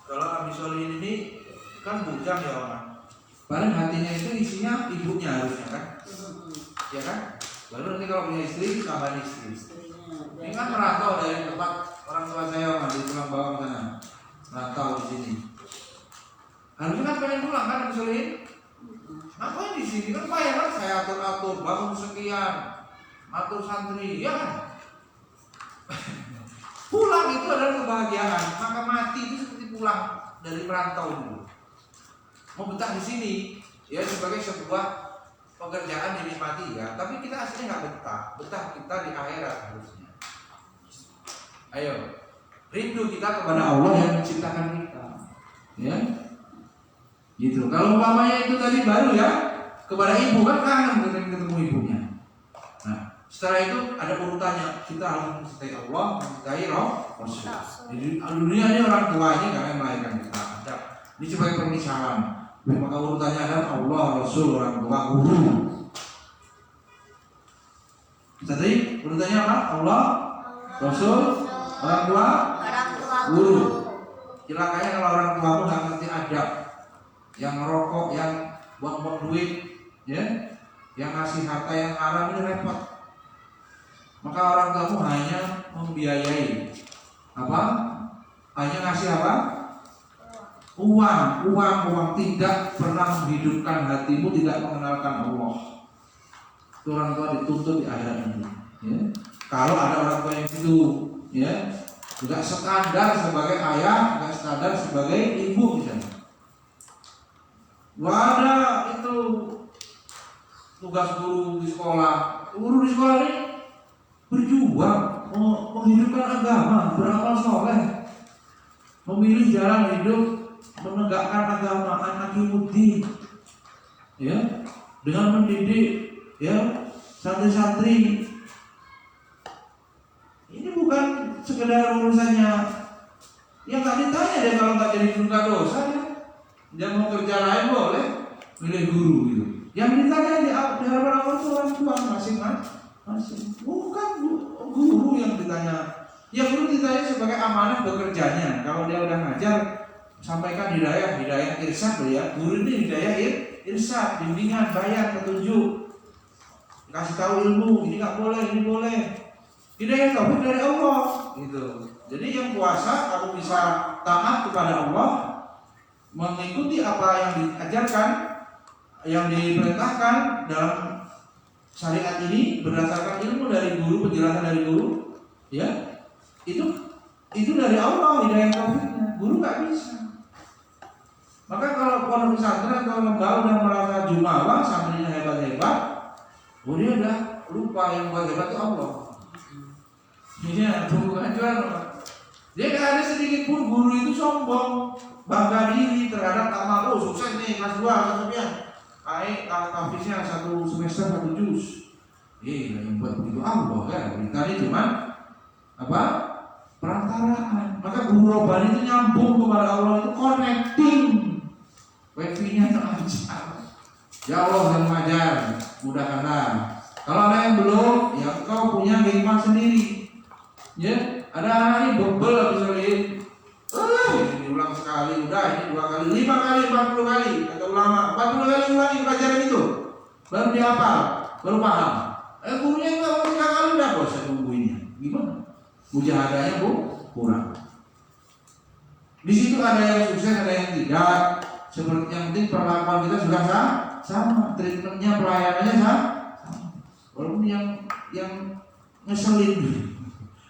kalau Abi Solihin ini kan bujang ya orang, paling hatinya itu isinya ibunya harusnya kan, ya kan? Lalu nanti kalau punya istri tambahan istri. Ini kan merantau dari tempat orang tua saya di Tulang Bawang sana, merantau di sini. Harusnya kan pengen pulang kan Abi Solihin? Ngapain di sini kan payah kan, saya atur bangun sekian, atur santri, ya kan? Pulang itu adalah kebahagiaan, maka mati itu seperti pulang dari merantau dulu. Mau betah di sini, ya sebagai sebuah pekerjaan dinikmati ya, tapi kita aslinya nggak betah kita di akhirat harusnya. Ayo, rindu kita kepada Allah yang menciptakan kita, ya. Gitu. Kalau umpamanya itu tadi baru ya, kepada ibu kan kangen ketemu ibunya. Nah, setelah itu ada urutannya, kita harus mencintai Allah, mencintai Rasul. Di dunia ini orang tuanya karena yang melahirkan kita. Ada. Ini sebagai permisalan. Maka urutannya adalah Allah, Rasul, orang tua, guru. Tadi urutannya apa? Allah, Rasul, orang tua, guru. Celakanya kalau orang tuamu nggak ngerti adab, yang ngerokok, yang buang-buang duit, ya, yang ngasih harta yang haram, ini repot. Maka orang tuamu hanya membiayai apa? Hanya ngasih apa? Uang, tidak pernah menghidupkan hatimu, tidak mengenalkan Allah. Itu orang tua dituntut di akhirat ini. Ya. Kalau ada orang tua yang itu, ya, tidak standar sebagai ayah, tidak standar sebagai ibu misalnya. Gak ada itu tugas guru di sekolah. Guru di sekolah ini berjuang menghidupkan agama, beramal soleh, memilih jalan hidup, menegakkan agama, anakimuddin, ya, dengan mendidik, ya, santri-santri. Ini bukan sekedar urusannya yang nggak ditanya dia kalau nggak jadi guru nggak dosa ya. Dia mau kerja lain boleh, milih guru gitu. Yang ditanya di hadapan Allah itu orang tua masing-masing. Bukan guru yang ditanya. Yang guru ditanya sebagai amanah bekerjanya. Kalau dia udah ngajar, sampaikan hidayah irsyad ya. Guru ini hidayah irsyad, bimbingan, bayan, petunjuk. Kasih tahu ilmu, ini nggak boleh, ini boleh. Hidayah taufik dari Allah, gitu. Jadi yang kuasa kamu bisa taat kepada Allah, mengikuti apa yang diajarkan, yang diperintahkan dalam syariat ini berdasarkan ilmu dari guru, penjelasan dari guru, Ya, itu dari Allah hidayah taufiknya. Guru nggak bisa. Maka kalau pondok pesantren atau lembaga udah merasa jumawa, santrinya hebat-hebat, dia udah lupa yang buat hebat itu Allah. Iya, bukan jual. Dia nggak ada sedikit pun guru itu sombong, bangga diri terhadap tamak. Oh sukses nih kelas 2 satunya. Tafisnya 1 semester 1 juz. Yang buat begitu Allah kan. Kita ini cuma apa? Perantaraan. Maka guru robbani itu nyambung kepada Allah, itu connecting. Wifi-nya lancar. Ya Allah yang mengajar, mudahkanlah. Kalau ada yang belum, ya kau punya hikmah sendiri. Ya, ada anak ini bebel habis solid. Ini diulang sekali, udah ini 2 kali, 5 kali, 40 kali. Kata ulama, 40 kali ulangi pelajaran itu. Baru dihafal, baru paham. Gurunya enggak mau 3 kali udah bosan nungguinnya. Gimana? Mujahadahnya kurang. Di situ ada yang sukses, ada yang tidak. Seperti yang penting perlakuan kita sudah sama, treatmentnya, pelayanannya sama. Walaupun yang ngeselin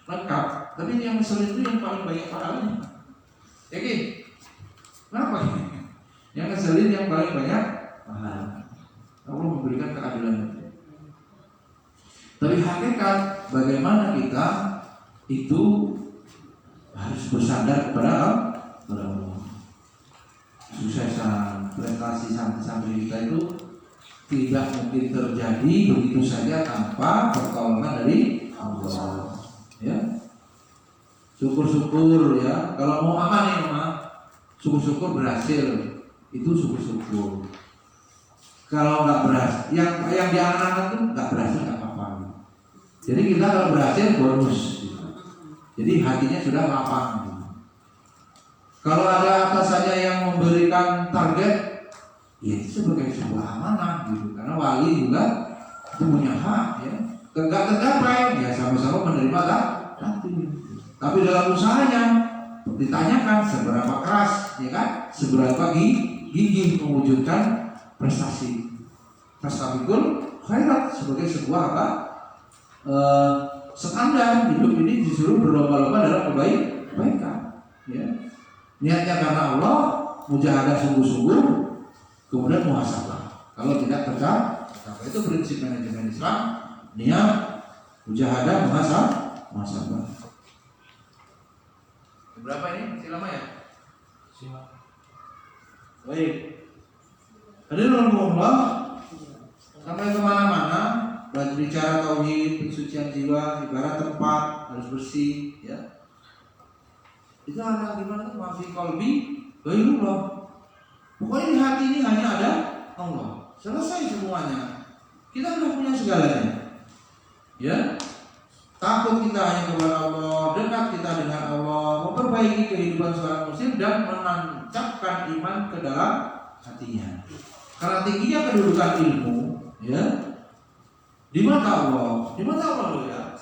lengkap, tapi yang ngeselin itu yang paling banyak pahalanya. Yakin? Kenapa? Yang ngeselin yang paling banyak pahalanya. Allah memberikan keadilan. Tapi hakikat bagaimana kita itu harus bersandar kepada Allah. Suksesan prestasi santri-santri kita itu tidak mungkin terjadi begitu saja tanpa pertolongan dari Allah. Ya, syukur-syukur ya. Kalau mau aman nih mama, syukur-syukur berhasil, itu syukur-syukur. Kalau nggak berhasil, yang diangan-angan itu nggak berhasil nggak apa-apa. Jadi kita kalau berhasil bonus. Gitu. Jadi hatinya sudah lapang. Gitu. Kalau ada atasannya yang memberikan target, ya itu sebagai sebuah amanah gitu. Karena wali juga itu punya hak ya. Enggak tercapai, ya sama-sama menerima nanti. Tapi dalam usahanya ditanyakan seberapa keras, ya kan? Seberapa gigih mewujudkan prestasi. Fastabiqul khairat sebagai sebuah standar hidup ini disuruh berlomba-lomba dalam kebaikan. Ya. Niatnya karena Allah, mujahadah sungguh-sungguh, kemudian muhasabah. Kalau tidak tercapai, itu prinsip manajemen Islam. Niat, mujahadah, muhasabah. Berapa ini? Masih lama ya? Baik. Hadirin Allah, sampai kemana-mana, berbicara tauhid, pensucian jiwa, ibarat tempat harus bersih, ya. Itu ada gimana tuh? Mafi kolbi, bayrullah. Pokoknya di hati ini hanya ada Allah. Selesai semuanya. Kita sudah punya segalanya. Ya, takut kita hanya kepada Allah, dekat kita dengan Allah, memperbaiki kehidupan seorang muslim dan menancapkan iman ke dalam hatinya. Karena tingginya kedudukan ilmu, ya, di mata Allah, loh ya.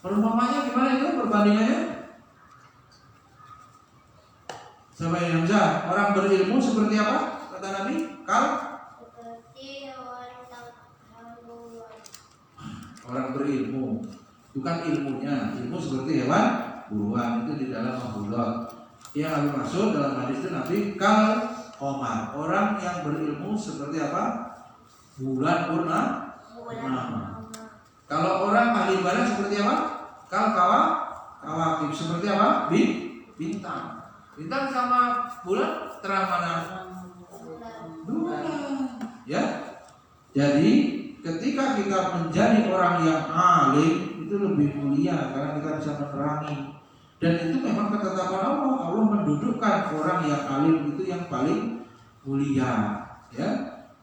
Perumpamannya gimana itu perbandingannya? Sampai Hamzah, orang berilmu seperti apa? Kata Nabi, seperti orang berilmu, bukan ilmunya. Ilmu seperti hewan buruan, itu di dalam Mahfudzat. Yang Nabi maksud dalam hadis itu Nabi Omar, orang yang berilmu seperti apa? Bulan purnama. Kalau orang ahli ibadah seperti apa? Kawakib seperti apa? Bintang. Bintang sama bulan terang mana? Bulan. Ya. Jadi ketika kita menjadi orang yang alim itu lebih mulia karena kita bisa menerangi. Dan itu memang ketetapan Allah. Allah mendudukkan orang yang alim itu yang paling mulia. Ya.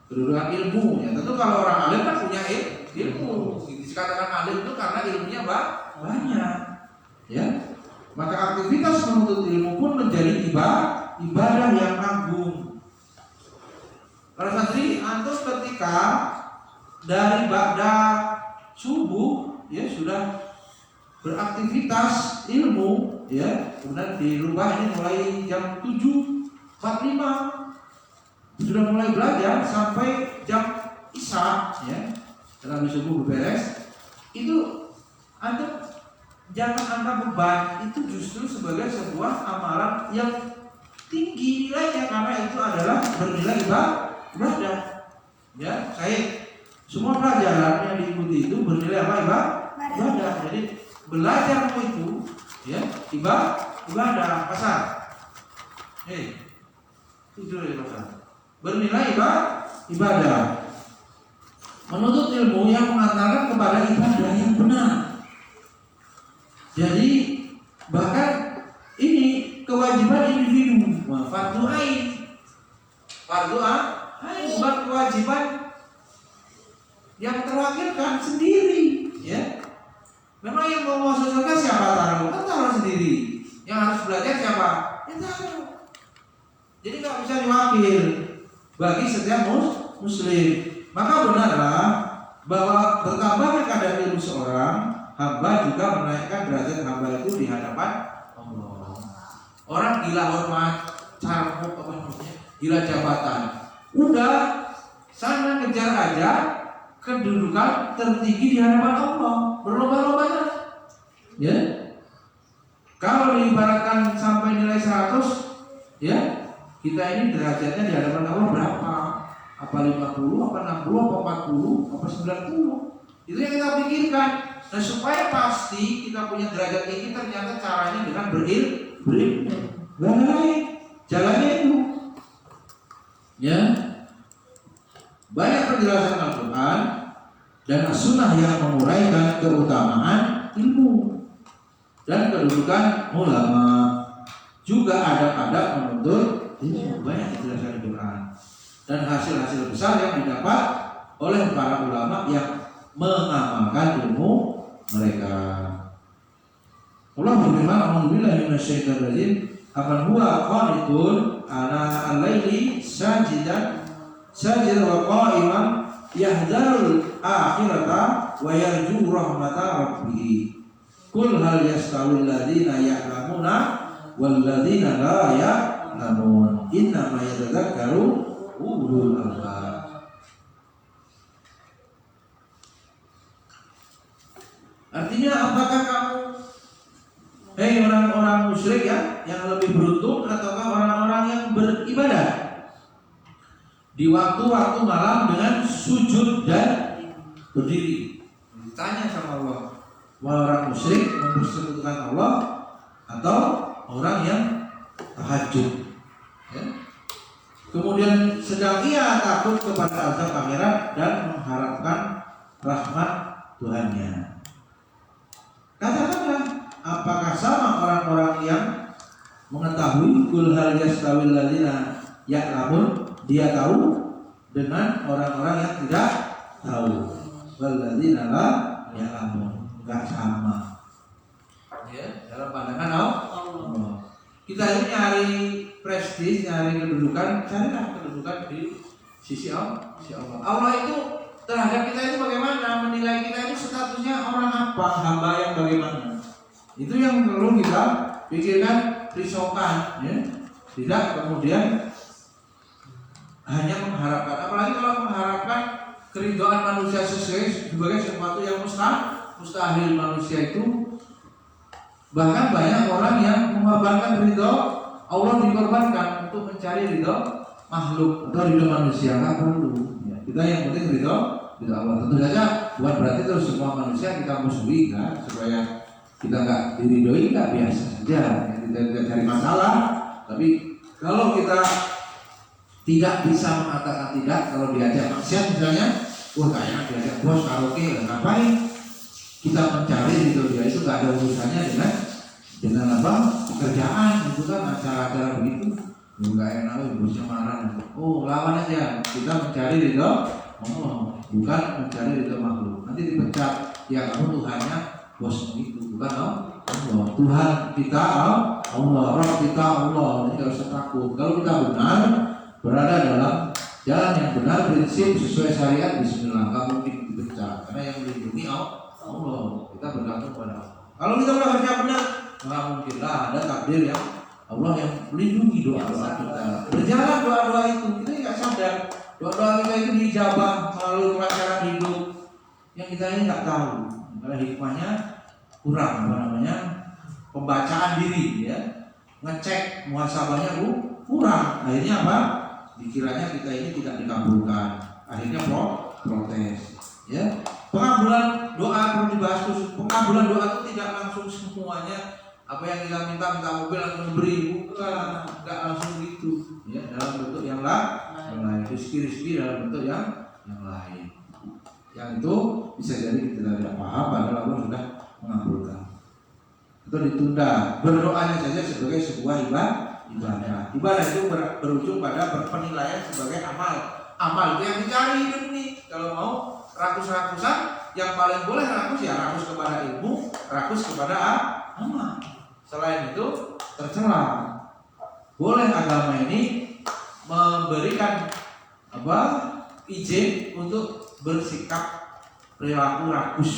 Kedudukan ilmu. Ya. Tentu kalau orang alim kan punya ilmu. Dikatakan alim itu karena ilmunya banyak. Ya. Maka aktivitas menuntut ilmu pun menjadi ibadah yang agung. Para santri, antum ketika dari ba'da subuh ya sudah beraktivitas ilmu ya, kemudian dirubah ini mulai jam 7.45 sudah mulai belajar sampai jam Isya ya, setelah subuh beres itu Anda jangan anggap beban itu justru sebagai sebuah amalan yang tinggi nilainya, karena itu adalah bernilai ibadah. Ya, saya semua pelajaran yang diikuti itu bernilai apa? Ibadah. Jadi belajarmu itu ya ibadah. Pasar. Tidur di pasar. Bernilai ibadah. Menuntut ilmu yang mengantarkan kepada ibadah yang benar. Jadi bahkan ini kewajiban individu, fardu ain. Fardu ain bukan kewajiban yang terwakilkan sendiri, ya. Memang yang mau masuk surga siapa taruh? Kan taruh sendiri. Yang harus belajar siapa? Ya taruh. Jadi nggak bisa diwakil bagi setiap muslim. Maka benarlah bahwa bertambahnya kadar ilmu seorang hamba juga menaikkan derajat hamba itu di hadapan Allah. Orang gila hormat, carmuk apa namanya, gila jabatan, udah sana kejar aja kedudukan tertinggi di hadapan Allah, berlomba-lomba. Ya, kalau diibaratkan sampai nilai 100, ya kita ini derajatnya di hadapan Allah berapa? Apa 50, apa 60, apa 40, apa 90? Itu yang kita pikirkan. Nah, supaya pasti kita punya derajat tinggi, ternyata caranya dengan berilmu. Lain jalannya itu. Ya. Banyak penjelasan Al-Quran dan As-Sunnah yang menguraikan keutamaan ilmu dan kedudukan ulama. Juga adab-adab menuntut ilmu. Banyak penjelasan Al-Quran dan hasil-hasil besar yang didapat oleh para ulama yang mengamalkan ilmu mereka. Allah berfirman, "A'udzubillahi minasyaitonir rajim. Aman huwa qanitun ana al-laili sajidan wa qa'iman yahdharul akhirata wa yarju rahmata rabbih. Qul hal yastawil ladzina ya'lamuna wal ladzina la ya'lamun. Innama yatadzakkaru ulul albab." Artinya apakah kamu, hei orang-orang musyrik ya, yang lebih beruntung ataukah orang-orang yang beribadah di waktu-waktu malam dengan sujud dan berdiri? Ditanya sama Allah, orang musyrik mempersekutukan Allah atau orang yang tahajud? Ya. Kemudian sedang ia takut kepada azab akhirat dan mengharapkan rahmat Tuhannya. Katakanlah, apakah sama orang-orang yang mengetahui kul hal yastawil ladzina ya'lamun, dia tahu, dengan orang-orang yang tidak tahu, wal ladzina la ya'lamun, enggak sama. Ya, dalam pandangan Allah. Kita ini nyari prestis, nyari kedudukan, carilah kedudukan di sisi Allah. Allah itu terhadap kita itu bagaimana, menilai kita ini statusnya orang apa, hamba yang bagaimana. Itu yang perlu kita pikirkan, risaukan, ya. Tidak kemudian hanya mengharapkan, apalagi kalau mengharapkan keridhaan manusia sebagai sesuatu yang mustahil. Manusia itu, bahkan banyak orang yang mengorbankan ridho Allah, dikorbankan untuk mencari ridho makhluk atau ridho manusia. Nggak perlu, ya. Kita yang penting ridho Allah. Tentu saja bukan berarti terus semua manusia kita musuhi, kan, supaya kita nggak diridhoi, nggak, biasa saja, ya. Kita tidak cari masalah. Tapi kalau kita tidak bisa mengatakan tidak, kalau diajak maksiat misalnya, wah kayaknya diajak bos karaoke, ngapain? Kita mencari ridho dia itu nggak ada urusannya dengan apa, pekerjaan, itu kan acara-acara begitu, nggak enak, bosnya marah. Oh, lawan aja, kita mencari ridho Allah, bukan mencari ridho makhluk. Nanti dipecat, ya kamu Tuhannya bosmu itu, bukan Allah. Tuhan kita Allah, Rabb kita Allah. Jadi nggak usah takut. Kalau kita benar berada dalam jalan yang benar, prinsip sesuai syariat, bismillah, nggak mungkin dipecat, karena yang melindungi Allah. Kita bergantung pada Allah. Kalau kita bekerja benar, nggak mungkin lah ada takdir yang Allah yang melindungi doa-doa kita. Berjalan doa-doa itu, kita nggak sadar doa-doa kita itu dijabah melalui kelancaran hidup yang kita ini nggak tahu. Karena hikmahnya kurang pembacaan diri ya, ngecek muhasabahnya kurang, akhirnya apa? Dikiranya kita ini tidak dikabulkan, akhirnya protes ya. Pengabulan doa perlu dibahas khusus. Pengabulan doa itu tidak langsung semuanya apa yang kita minta mobil langsung beri, bukan, nggak langsung gitu ya, dalam bentuk yang lain, rezeki dalam bentuk yang lain, yang itu bisa jadi kita tidak paham padahal Allah sudah mengabulkan. Itu ditunda, berdoanya saja sebagai sebuah ibadah. Ibadah itu berujung pada berpenilaian sebagai amal itu yang dicari hidup ini. Kalau mau rakus-rakusan, yang paling boleh rakus ya rakus kepada ilmu, rakus kepada amal. Selain itu tercela. Boleh agama ini memberikan izin untuk bersikap perilaku rakus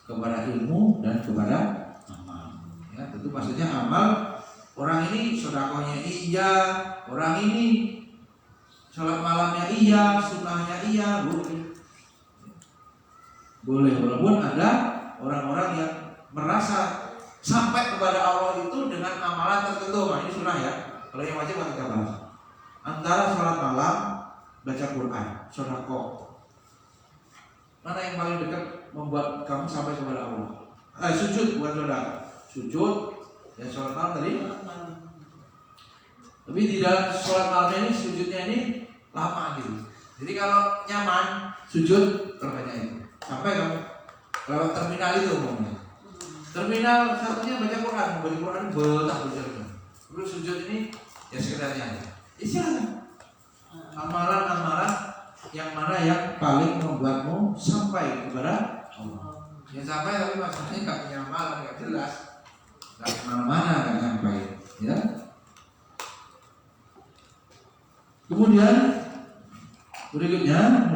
kepada ilmu dan kepada amal. Ya, tentu maksudnya amal, orang ini sedekahnya iya, orang ini salat malamnya iya, sunnahnya iya, boleh. Walaupun ada orang-orang yang merasa sampai kepada Allah itu dengan amalan tertentu. Nah, ini sunnah ya. Kalau yang wajib kita bahas. Antara salat malam, baca Quran, sedekah. Mana yang paling dekat membuat kamu sampai kepada Allah? Sujud, bukan sedekah. Sujud, ya salat malam tadi. Tapi di dalam salat malam ini sujudnya ini lama gitu. Jadi kalau nyaman sujud terbanyak itu. Sampai kamu lewat terminal itu umumnya. Terminal satunya baca Quran betah berjalan. Terus sujud ini ya sekedarnya aja. Silakan. Amalan-amalan yang mana yang paling membuatmu sampai kepada Allah. Yang sampai tapi maksudnya nggak punya amalan, nggak jelas, nggak kemana-mana, nggak sampai. Ya. Kemudian berikutnya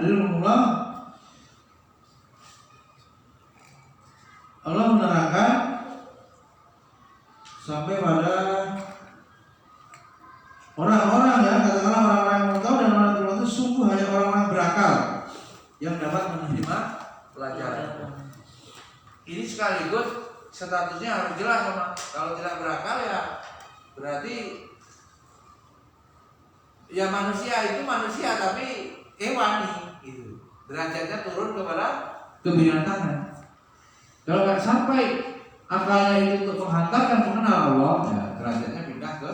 Allah menerangkan sampai pada orang-orang ya, katakanlah orang-orang yang tahu dan orang yang itu sungguh hanya orang-orang berakal yang dapat menerima pelajaran. Ini sekaligus statusnya harus jelas sama. Kalau tidak berakal ya berarti ya manusia itu manusia tapi hewani gitu. Derajatnya turun kepada kebinatangan. Kalau nggak sampai akalnya itu untuk menghantarkan mengenal Allah, ya derajatnya pindah ke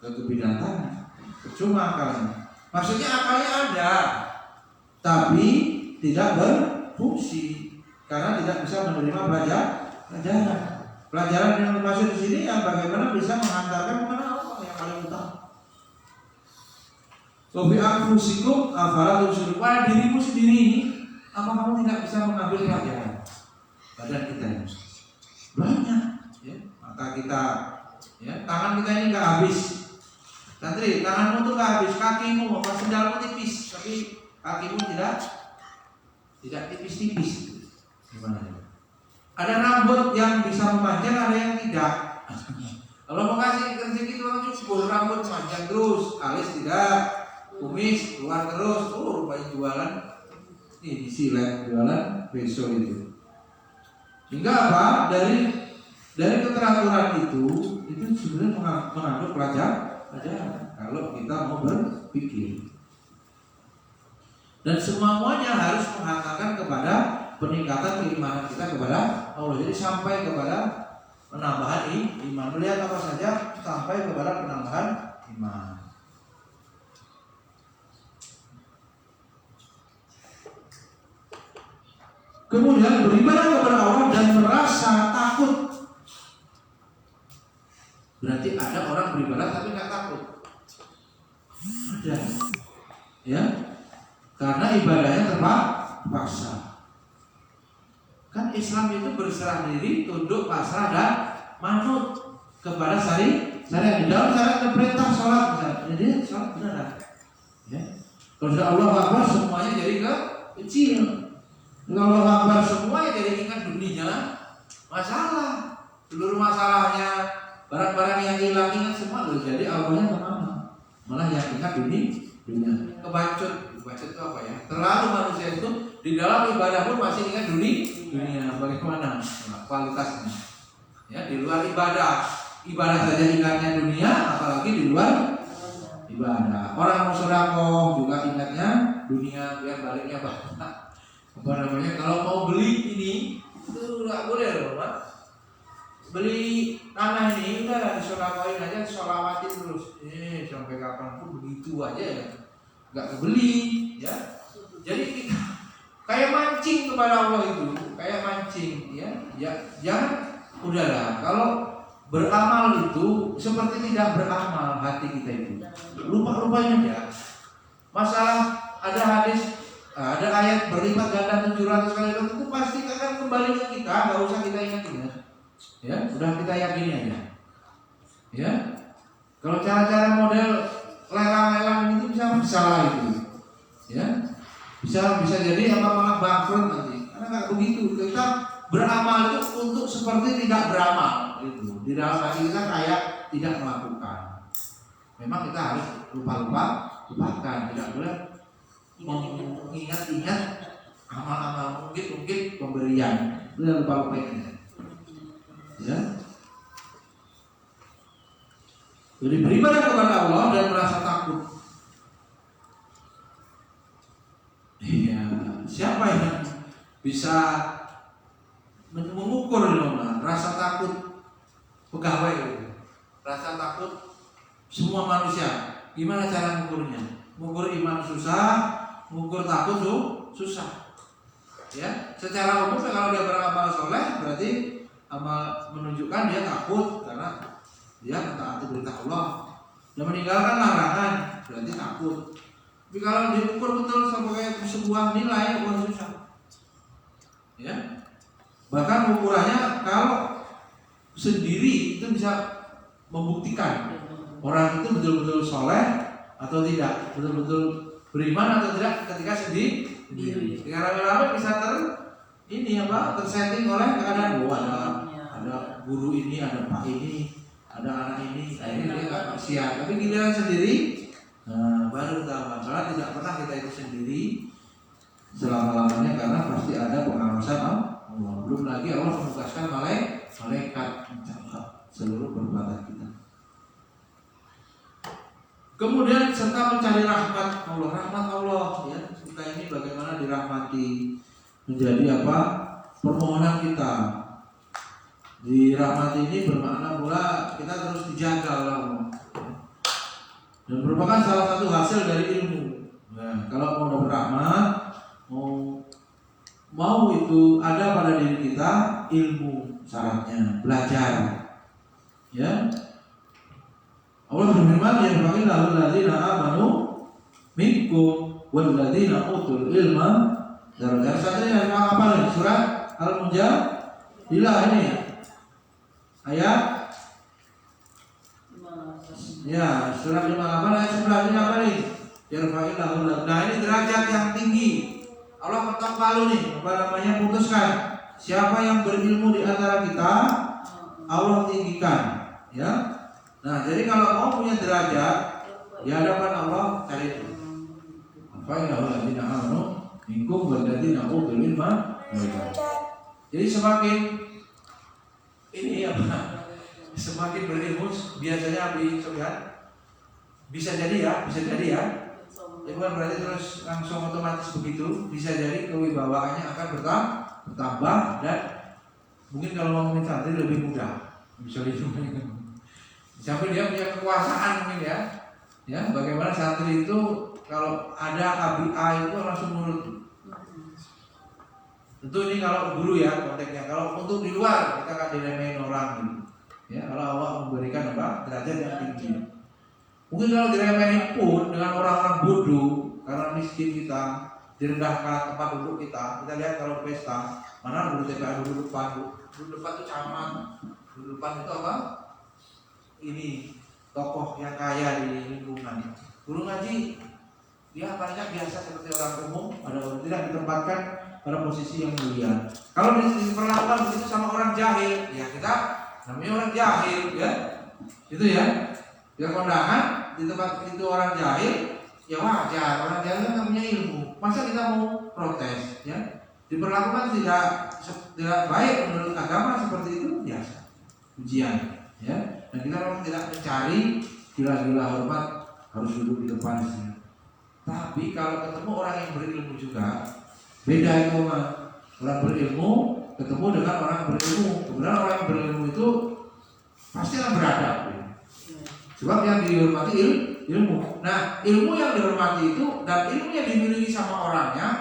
kebinatangan. Percuma akalnya. Maksudnya akalnya ada, tapi tidak berfungsi karena tidak bisa menerima pelajaran. Pelajaran yang dimaksud di sini yang bagaimana bisa menghantarkan mengenal Allah yang paling utama. Sobi anfusikum afala tubsirun. Pada dirimu sendiri, apa kamu tidak bisa mengambil pelajaran? Badan kita ini banyak, ya. Mata kita, ya, tangan kita ini nggak habis. Santri, tanganmu tuh nggak habis, kakimu, apa sendalmu tipis, tapi kakimu tidak tipis-tipis. Gimana ya? Ada rambut yang bisa memanjang, ada yang tidak. Kalau mau kasih rezeki itu orang cukup rambut panjang terus, alis tidak, kumis keluar terus, rupanya jualan ini silet jualan besok itu. Hingga apa? Dari keteraturan itu sebenarnya mengandung pelajaran kalau kita mau berpikir. Dan semuanya harus menghantarkan kepada peningkatan keimanan kita kepada Allah. Jadi sampai kepada penambahan iman. Melihat apa saja sampai kepada penambahan iman. Kemudian beribadah kepada Allah dan merasa takut. Berarti ada orang beribadah tapi nggak takut. Ada, ya, karena ibadahnya terpaksa. Kan Islam itu berserah diri, tunduk, pasrah dan manut kepada syariat. Di dalam syariat perintah sholat misalnya, jadi sholat benar, ya. Kalau sudah Allah Akbar semuanya jadi kecil. Kalau Allah Akbar semua ya jadi ingat dunia masalah, seluruh masalahnya, barang-barang yang hilang ingat semua loh. Jadi awalnya kemana? Malah yang ingat dunia. Kebacut itu apa ya? Terlalu manusia itu di dalam ibadah pun masih ingat dunia. dunia. Bagaimana kualitasnya? Ya, di luar ibadah saja ingatnya dunia, apalagi di luar ibadah. Orang mau sedekah juga ingatnya dunia, biar baliknya banyak. Apa namanya? Kalau mau beli ini itu nggak boleh loh, Pak. Beli tanah ini udah disedekahin aja, sholawatin terus. Sampai kapanpun begitu aja ya, nggak kebeli, ya. Jadi kita kayak mancing kepada Allah itu, kayak mancing, ya. Ya, jangan, udahlah. Kalau beramal itu seperti tidak beramal hati kita itu. Lupa-lupain aja. Masalah ada hadis, ada ayat berlipat ganda 700 kali itu pasti akan kembali ke kita, nggak usah kita ingat-ingat. Ya, sudah kita yakini aja. Ya. Kalau cara-cara model lelang-lelang itu bisa salah itu. Ya. Bisa jadi apa malah bangkrut nanti. Karena nggak begitu. Kita beramal itu untuk seperti tidak beramal itu. Di dalam hati kita kayak tidak melakukan. Memang kita harus lupakan, tidak boleh mengingat-ingat amal-amal mungkin pemberian. Itu lupa-lupain. Ya. Jadi beribadah kepada Allah dan merasa takut. Ya, siapa yang bisa mengukur rasa takut pegawai, rasa takut semua manusia? Gimana cara mengukurnya? Mengukur iman susah, mengukur takut susah. Ya, secara umum kalau dia beramal soleh berarti amal menunjukkan dia takut karena dia mentaati perintah Allah dan meninggalkan larangan, berarti takut. Tapi kalau diukur betul sebagai sebuah nilai, bukan susah. Ya, bahkan ukurannya kalau sendiri itu bisa membuktikan orang itu betul-betul soleh atau tidak, betul-betul beriman atau tidak ketika sendiri. Ketika rame-rame bisa tersetting oleh keadaan. Ada guru ini, ada pak ini, ada anak ini, akhirnya dia nggak siap. Tapi giliran sendiri, baru tahu. Karena tidak pernah kita itu sendiri selama-lamanya, karena pasti ada pengawasan Allah. Belum lagi Allah menugaskan malaikat mencatat seluruh perbuatan kita. Kemudian serta mencari rahmat Allah, ya. Kita ini bagaimana dirahmati, menjadi apa? Permohonan kita. Dirahmati ini bermakna pula kita terus dijaga oleh Allah. Dan merupakan salah satu hasil dari ilmu. Nah, kalau mau dapat rahmat, mau itu ada pada diri kita, ilmu syaratnya, belajar. Ya. Allah berfirman, ya fa'illahu alladzina amanu minkum wal ladzina utul ilma darajat. Satunya apa nih? Surat Al-Mujadilah ini. Ayat ya, surat 58 ayat 11 ini apa nih? Ya fa'illahu. Nah, ini derajat yang tinggi. Allah ketok palu nih, putuskan siapa yang berilmu di antara kita, Allah tinggikan, ya. Nah, jadi kalau mau punya derajat di hadapan Allah, cari itu. Fa'illahu alladzina amanu minkum wal ladzina utul ilma. Jadi semakin ini apa? Semakin berilmu biasanya bisa jadi ya. Itu bukan berarti terus langsung otomatis begitu. Bisa jadi kewibawaannya akan bertambah dan mungkin kalau ngomongin santri lebih mudah. Bisa dicoba. Sampai dia punya kekuasaan mungkin ya. Ya, bagaimana santri itu kalau ada KBA itu langsung nurut. Tentu ini kalau guru ya konteksnya. Kalau untuk di luar kita akan diremehin orang gitu. Ya, kalau Allah memberikan derajat yang tinggi. Mungkin kalau diremehin pun dengan orang-orang bodoh karena miskin kita, direndahkan tempat duduk kita lihat kalau pesta, mana duduk TPA duduk depan itu camat, duduk depan itu apa? Ini tokoh yang kaya di lingkungan. Guru ngaji dia banyak biasa seperti orang umum, ada orang tidak ditempatkan pada posisi yang mulia. Kalau diperlakukan begitu sama orang jahil, ya kita namanya orang jahil, ya. Itu ya. Dia kondangan di tempat itu orang jahil, ya wajar. Orang jahil kan namanya ilmu. Masa kita mau protes, ya? diperlakukan tidak baik menurut agama seperti itu biasa, ujian, ya. Dan kita memang tidak mencari gila-gila hormat harus duduk di depan sini. Tapi kalau ketemu orang yang berilmu juga, beda itu mah. Orang berilmu ketemu dengan orang berilmu. Kemudian orang yang berilmu itu pasti akan beradab. Sebab yang dihormati ilmu. Nah, ilmu yang dihormati itu dan ilmu yang dimiliki sama orangnya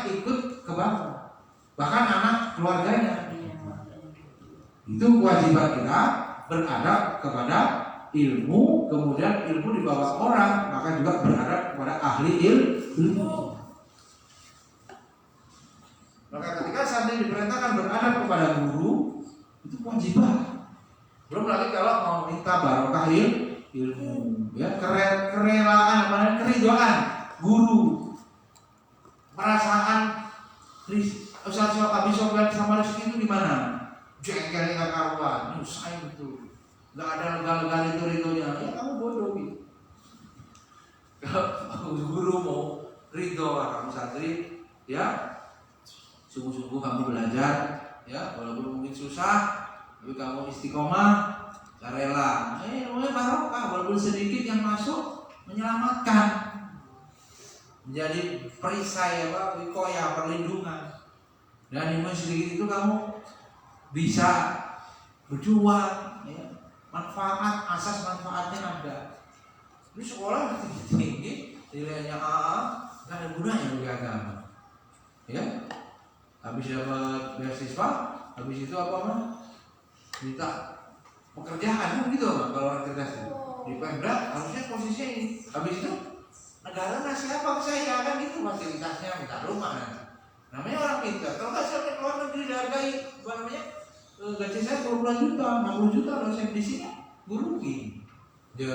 ikut ke bawah. Bahkan anak keluarganya. Itu kewajiban kita beradab kepada ilmu, kemudian ilmu dibawa orang, maka juga beradab kepada ahli ilmu. Maka ketika santri diperintahkan beradab kepada guru, itu kewajiban. Belum lagi kalau mau minta barokah ilmu, ya kerelaan, keridhaan guru, perasaan Ustaz Abi Sofyan sama Rizky itu di mana? Jengkelnya nggak karuan, nyusahin betul. Nggak ada lega-lega ridho-ridhonya, ya kamu bodoh gitu. Kalau guru mau ridho kamu santri, ya sungguh-sungguh kamu belajar, ya walaupun mungkin susah, tapi kamu istiqomah, gak rela. Mulai barokah, walaupun sedikit yang masuk menyelamatkan, menjadi perisai wikoya, perlindungan. Dan ilmu sedikit itu kamu bisa berjuang, ya. Manfaat, asas manfaatnya ada. Ini sekolah tinggi, nilainya A, nggak ada gunanya bagi agama, ya. Habis dapat beasiswa, habis itu apa mah? Minta pekerjaan gitu mah kalau orang cerdas di Pemda harusnya posisinya ini. Habis itu negara ngasih apa ke saya kan itu fasilitasnya, minta rumah nanti. Namanya orang pintar. Kalau nggak sampai ke luar negeri dihargai, apa namanya? Gaji saya 20 juta, 60 juta kalau saya di sini rugi. Ya.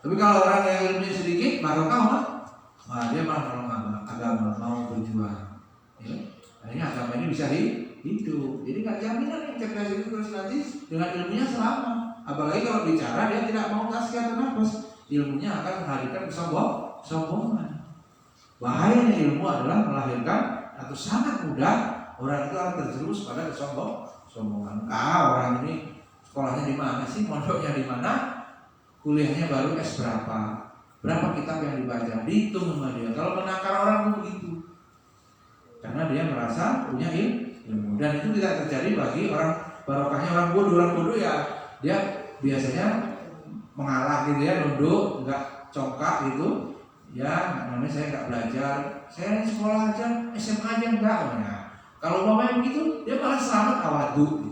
Tapi kalau orang yang ilmunya sedikit, barokah mah, dia malah nolong agama, mau berjuang. Ya. Akhirnya agama ini bisa hidup. Jadi nggak jaminan yang cerdas itu terus nanti dengan ilmunya selama. Apalagi kalau bicara dia tidak mau tazkiyah nafas, ilmunya akan menghadirkan kesombongan. Bahayanya ilmu adalah melahirkan atau sangat mudah orang itu akan terjerumus pada kesombongan. Orang ini sekolahnya di mana sih, mondoknya di mana, kuliahnya baru S berapa kitab yang dibaca, dihitung sama dia. Kalau menakar orang itu begitu. Karena dia merasa punya ilmu, dan itu tidak terjadi bagi orang barokahnya orang bodoh ya dia biasanya mengalah gitu ya, nunduk, nggak congkak gitu ya, namanya saya nggak belajar, saya sekolah aja, SMA aja enggak. Nah, kalau mamanya begitu dia malah selamat awadu gitu.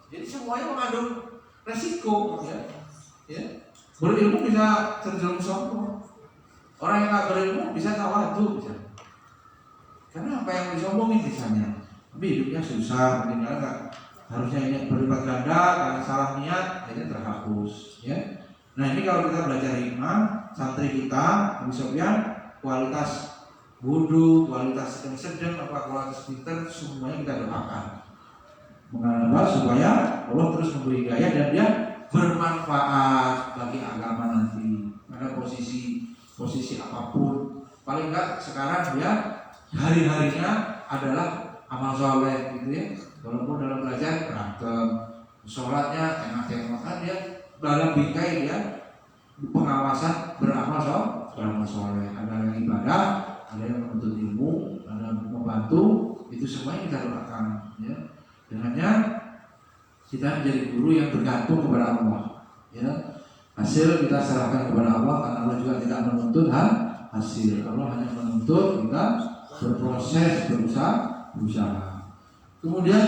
Jadi semuanya mengandung resiko ya. Berilmu bisa terjerumus sombong, orang yang nggak berilmu bisa tawadu bisa. Karena apa yang disombongin misalnya, tapi hidupnya susah, mungkin nggak, harusnya ini berlipat ganda karena salah niat, akhirnya terhapus. Ya. Nah ini kalau kita belajar hikmah, santri kita, Abi Sofyan, kualitas wudu, kualitas sedang, apa kualitas pintar, semuanya kita doakan. Mengapa supaya Allah terus memberi hidayah dan dia bermanfaat bagi agama nanti. Pada posisi apapun, paling enggak sekarang dia hari-harinya adalah amal soleh gitu ya. Walaupun dalam belajar berantem, sholatnya tengah-tengah, kan dia dalam bingkai dia pengawasan beramal soleh. Ada yang ibadah, ada yang menuntut ilmu, ada yang membantu, itu semuanya kita doakan ya. Dengannya kita menjadi guru yang bergantung kepada Allah ya. Hasil kita serahkan kepada Allah, karena Allah juga tidak menuntut hasil. Allah hanya menuntut kita berproses, berusaha. Kemudian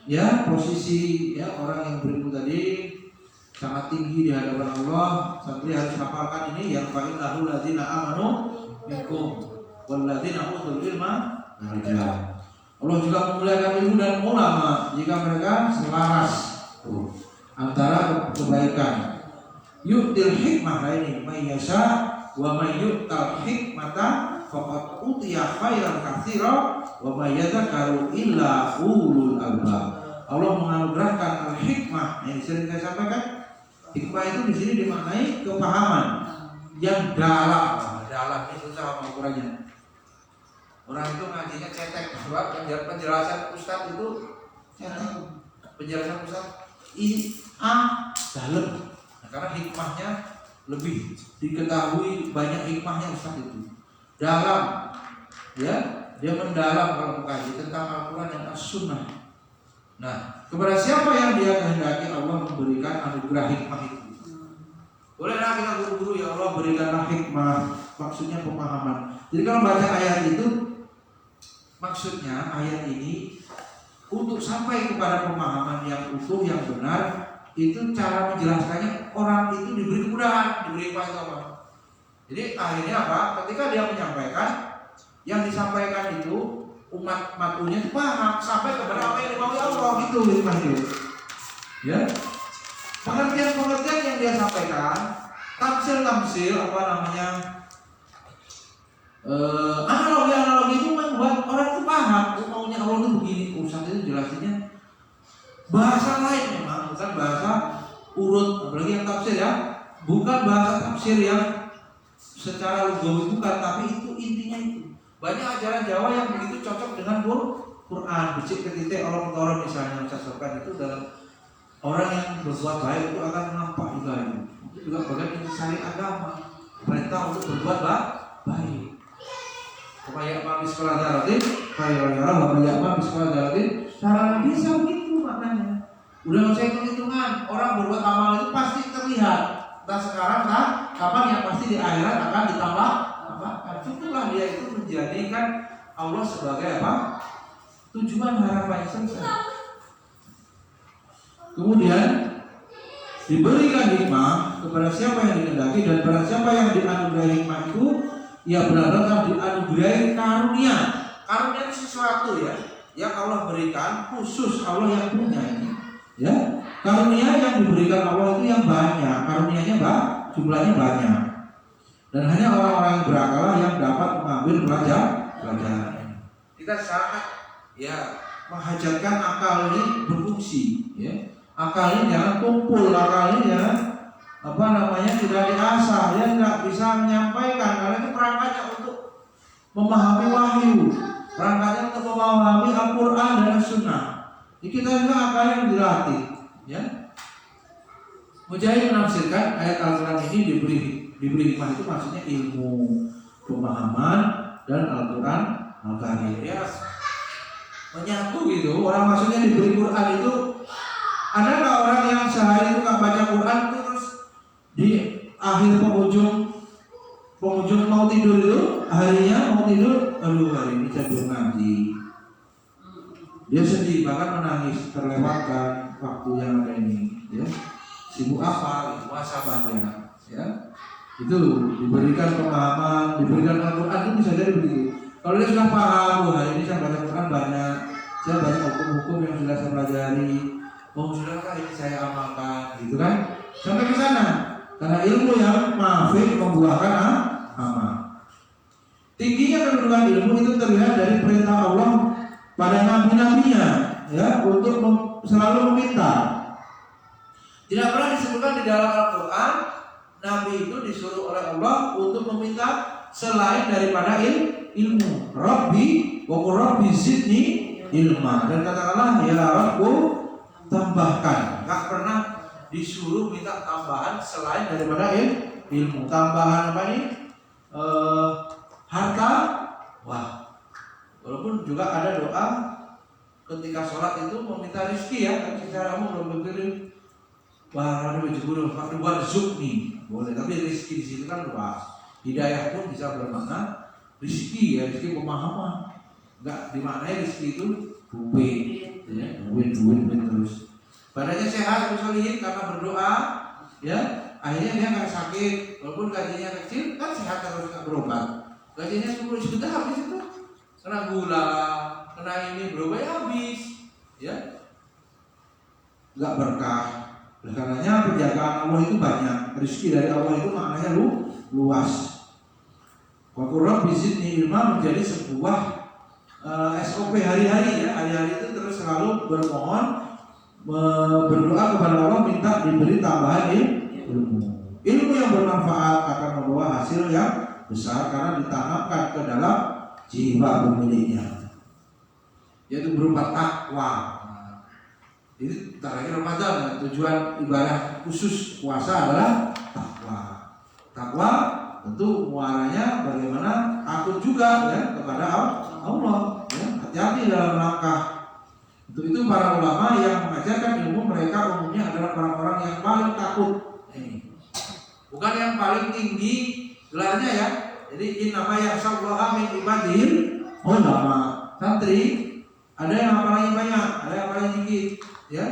ya posisi ya orang yang berilmu tadi sangat tinggi di hadapan Allah. Santri harus hafalkan ini, yang fa'illahu ladzina amanu minkum wal ladzina utul ilma darajat. Allah juga memuliakan ilmu dan ulama jika mereka selaras antara kebaikan. Yu'til hikmah ini may yasha wa may yu'tal hikmata faqad utiya khairan katsira wa may yadhakkaru illa ulul albab. Allah menganugerahkan al-hikmah yang sering saya sampaikan. Hikmah itu di sini dimaknai kepahaman yang dalam. Dalam ini susah mengukurnya. Orang itu ngajinya cetek, sebab penjelasan Ustadz itu cetek. Penjelasan Ustadz dalam. Nah, karena hikmahnya lebih diketahui, banyak hikmahnya Ustadz itu. Dalam, ya, dia mendalam kalau mengkaji tentang Al-Quran dan As-Sunnah. Nah, kepada siapa yang dia kehendaki Allah memberikan anugerah hikmah itu. Bolehlah kita guru-guru, ya Allah berikanlah hikmah, maksudnya pemahaman. Jadi kalau baca ayat itu, maksudnya ayat ini untuk sampai kepada pemahaman yang utuh, yang benar, itu cara menjelaskannya orang itu diberi kemudahan, diberi hikmah. Jadi akhirnya apa? Ketika dia menyampaikan, yang disampaikan itu umat matunya itu paham sampai kepada apa yang dimau Allah, gitu hikmah itu. Ya, pengertian-pengertian yang dia sampaikan, tamsil apa namanya, analogi itu membuat orang itu paham. Maunya Allah itu begini, urusan itu jelasinnya bahasa lain memang, bukan bahasa urut, apalagi yang tafsir ya, bukan bahasa tafsir yang secara lugawi bukan, tapi itu intinya itu. Banyak ajaran Jawa yang begitu cocok dengan Quran. Becik ketitik orang misalnya mencatatkan itu dalam orang yang berbuat baik itu akan nampak juga itu. Itu juga bagian intisari agama, perintah untuk berbuat baik. Supaya mami sekolah daratin, supaya sekolah daratin, cara bisa begitu maknanya. Udah nggak usah hitung-hitungan. Orang berbuat amal itu pasti terlihat. Entah sekarang, kapan yang pasti di akhirat akan ditambah. Cukuplah dia itu menjadikan Allah sebagai apa? Tujuan harapan selesai. Kemudian diberikan hikmah kepada siapa yang dikehendaki, dan pada siapa yang dianugerahi hikmah itu, ia benar-benar dianugerahi karunia. Karunia itu sesuatu ya yang Allah berikan, khusus Allah yang punya ini. Ya, karunia yang diberikan Allah itu yang banyak, karunianya jumlahnya banyak. Dan hanya orang-orang yang berakal yang dapat mengambil pelajaran. Kita sangat ya menghajatkan akal ini berfungsi. Ya. Akal ini jangan tumpul, akal ini jangan tidak diasah, dia tidak bisa menyampaikan karena itu perangkatnya untuk memahami wahyu, perangkatnya untuk memahami Al-Quran dan Sunnah. Jadi kita juga akal yang dilatih. Ya. Mujahid menafsirkan ayat Al-Quran ini diberi hikmah itu maksudnya ilmu, pemahaman dan Al-Quran Al-Karim. Ya, menyatu gitu. Orang maksudnya diberi Quran itu, ada nggak orang yang sehari itu nggak baca Quran itu terus di akhir penghujung mau tidur itu, harinya mau tidur, aduh hari ini saya belum ngaji. Dia sedih, bahkan menangis, terlewatkan waktu yang ada ini. Ya, sibuk apa? Muhasabahnya. Ya. Itu diberikan pemahaman, diberikan Al-Quran itu bisa jadi begitu. Kalau dia sudah paham, hari ini saya baca Quran banyak, saya banyak hukum-hukum yang sudah saya pelajari, sudahkah ini saya amalkan, gitu kan? Sampai ke sana, karena ilmu yang mafid membuahkan amal. Tingginya kedudukan ilmu itu terlihat dari perintah Allah pada nabi-nabinya, ya, untuk selalu meminta. Tidak pernah disebutkan di dalam Al-Quran Nabi itu disuruh oleh Allah untuk meminta selain daripada ilmu. Rabbi wa qur rabbi zidni ilma. Dan katakanlah ya Rabbku tambahkan. Gak pernah disuruh minta tambahan selain daripada ilmu. Tambahan apa ini? Harta. Wah. Walaupun juga ada doa ketika sholat itu meminta rezeki ya. Tapi secara umum belum berkirim. Wah, ada baju buat zukni boleh, tapi rezeki di sini kan luas. Hidayah pun bisa bermakna rezeki ya, rezeki pemahaman. Enggak dimaknai rezeki itu duit, ya, duit terus. Badannya sehat, solihin karena berdoa, ya. Akhirnya dia nggak sakit, walaupun gajinya kecil kan sehat terus nggak berobat. Gajinya 10 juta habis itu, kena gula, kena ini berubah ya habis, ya. Nggak berkah. Oleh karenanya penjagaan Allah itu banyak, rezeki dari Allah itu maknanya luas. Wa qur rabbi zidni ilma menjadi sebuah SOP hari-hari ya, hari-hari itu terus selalu bermohon, berdoa kepada Allah minta diberi tambahan ilmu. Ilmu yang bermanfaat akan membawa hasil yang besar karena ditanamkan ke dalam jiwa pemiliknya, yaitu berupa takwa. Jadi terakhir Ramadan, tujuan ibadah khusus puasa adalah takwa. Takwa tentu muaranya bagaimana takut juga ya kepada Allah. Ya, hati-hati dalam langkah. Untuk itu para ulama yang mengajarkan ilmu mereka umumnya adalah orang-orang yang paling takut. Bukan yang paling tinggi gelarnya ya. Jadi ini nama yang sallaha min ibadil ulama. Santri ada yang hafalnya banyak, ada yang paling dikit, ya.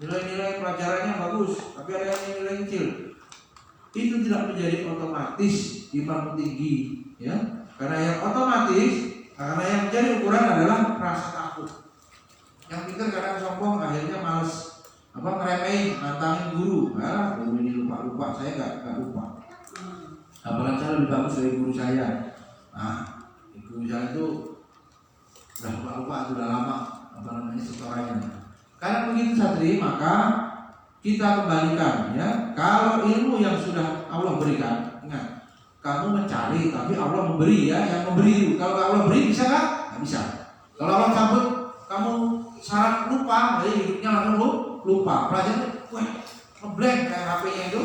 Nilai-nilai pelajarannya bagus, tapi ada yang nilai kecil. Itu tidak menjadi otomatis iman tinggi, ya. Karena yang otomatis, karena yang menjadi ukuran adalah rasa takut. Yang pintar kadang sombong, akhirnya males ngeremehin, nantangin guru. Guru ini lupa, saya nggak lupa. Hafalan saya lebih bagus dari guru saya. Guru saya itu udah lupa, sudah lama setorannya. Karena begitu santri, maka kita kembalikan ya. Kalau ilmu yang sudah Allah berikan, ingat, kamu mencari tapi Allah memberi ya. Yang memberi itu, kalau Allah beri bisa nggak? Nggak bisa. Kalau Allah cabut, kamu syarat lupa, jadi hidupnya langsung lupa. Pelajaran, ngeblank kayak HP-nya itu,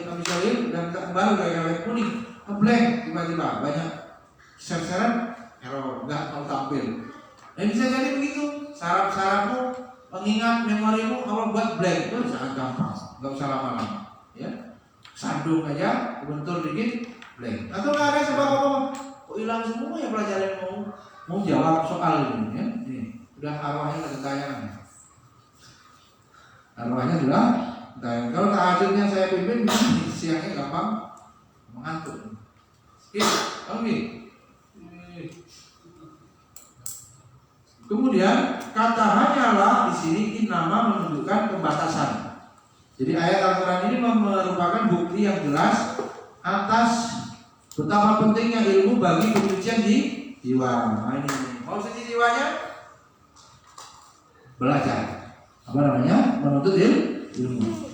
kami solid dan baru kayak HP kuning, ngeblank tiba-tiba banyak share-sharean error, nggak mau tampil. Dan bisa jadi begitu, syarat-syaratmu, pengingat memorimu Allah buat blank, itu sangat gampang, nggak usah lama-lama, ya. Sandung aja, bentur dikit, blank. Atau nggak ada sebab apa? Kok hilang semua ya pelajaran mau jawab soal ini, ya. Ini udah arwahnya ada tayangan. Arwahnya sudah tayangan. Kalau tahajudnya saya pimpin, siangnya gampang mengantuk. Oke. Kemudian kata hanyalah di sini innama menunjukkan pembatasan. Jadi ayat Al-Quran ini merupakan bukti yang jelas atas betapa pentingnya ilmu bagi penyucian di jiwa. Nah ini mau suci jiwanya, belajar. Apa namanya? Menuntut ilmu.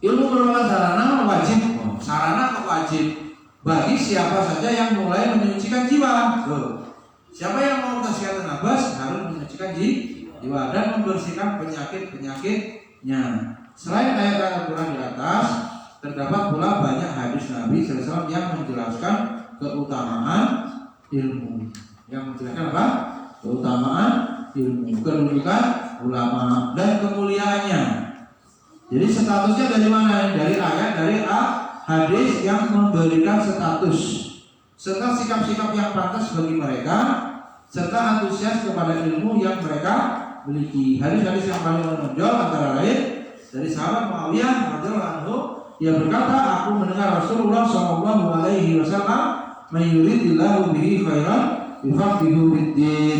Ilmu merupakan sarana wajib. Sarana kok wajib bagi siapa saja yang mulai menyucikan jiwa. Siapa yang mau tasyakuran nafas harus menyucikan jiwa dan membersihkan penyakit-penyakitnya. Selain ayat Al-Quran di atas, terdapat pula banyak hadis Nabi SAW yang menjelaskan keutamaan ilmu. Yang menjelaskan apa? Keutamaan ilmu, kedudukan ulama dan kemuliaannya. Jadi statusnya dari mana? Dari ayat, dari hadis yang memberikan status serta sikap-sikap yang pantas bagi mereka, serta antusias kepada ilmu yang mereka miliki. Hadis-hadis yang paling menonjol antara lain dari sahabat Muawiyah radhiyallahu anhu, dia berkata, aku mendengar Rasulullah SAW mayuridillahu bihi khairan yufaqihu fiddin.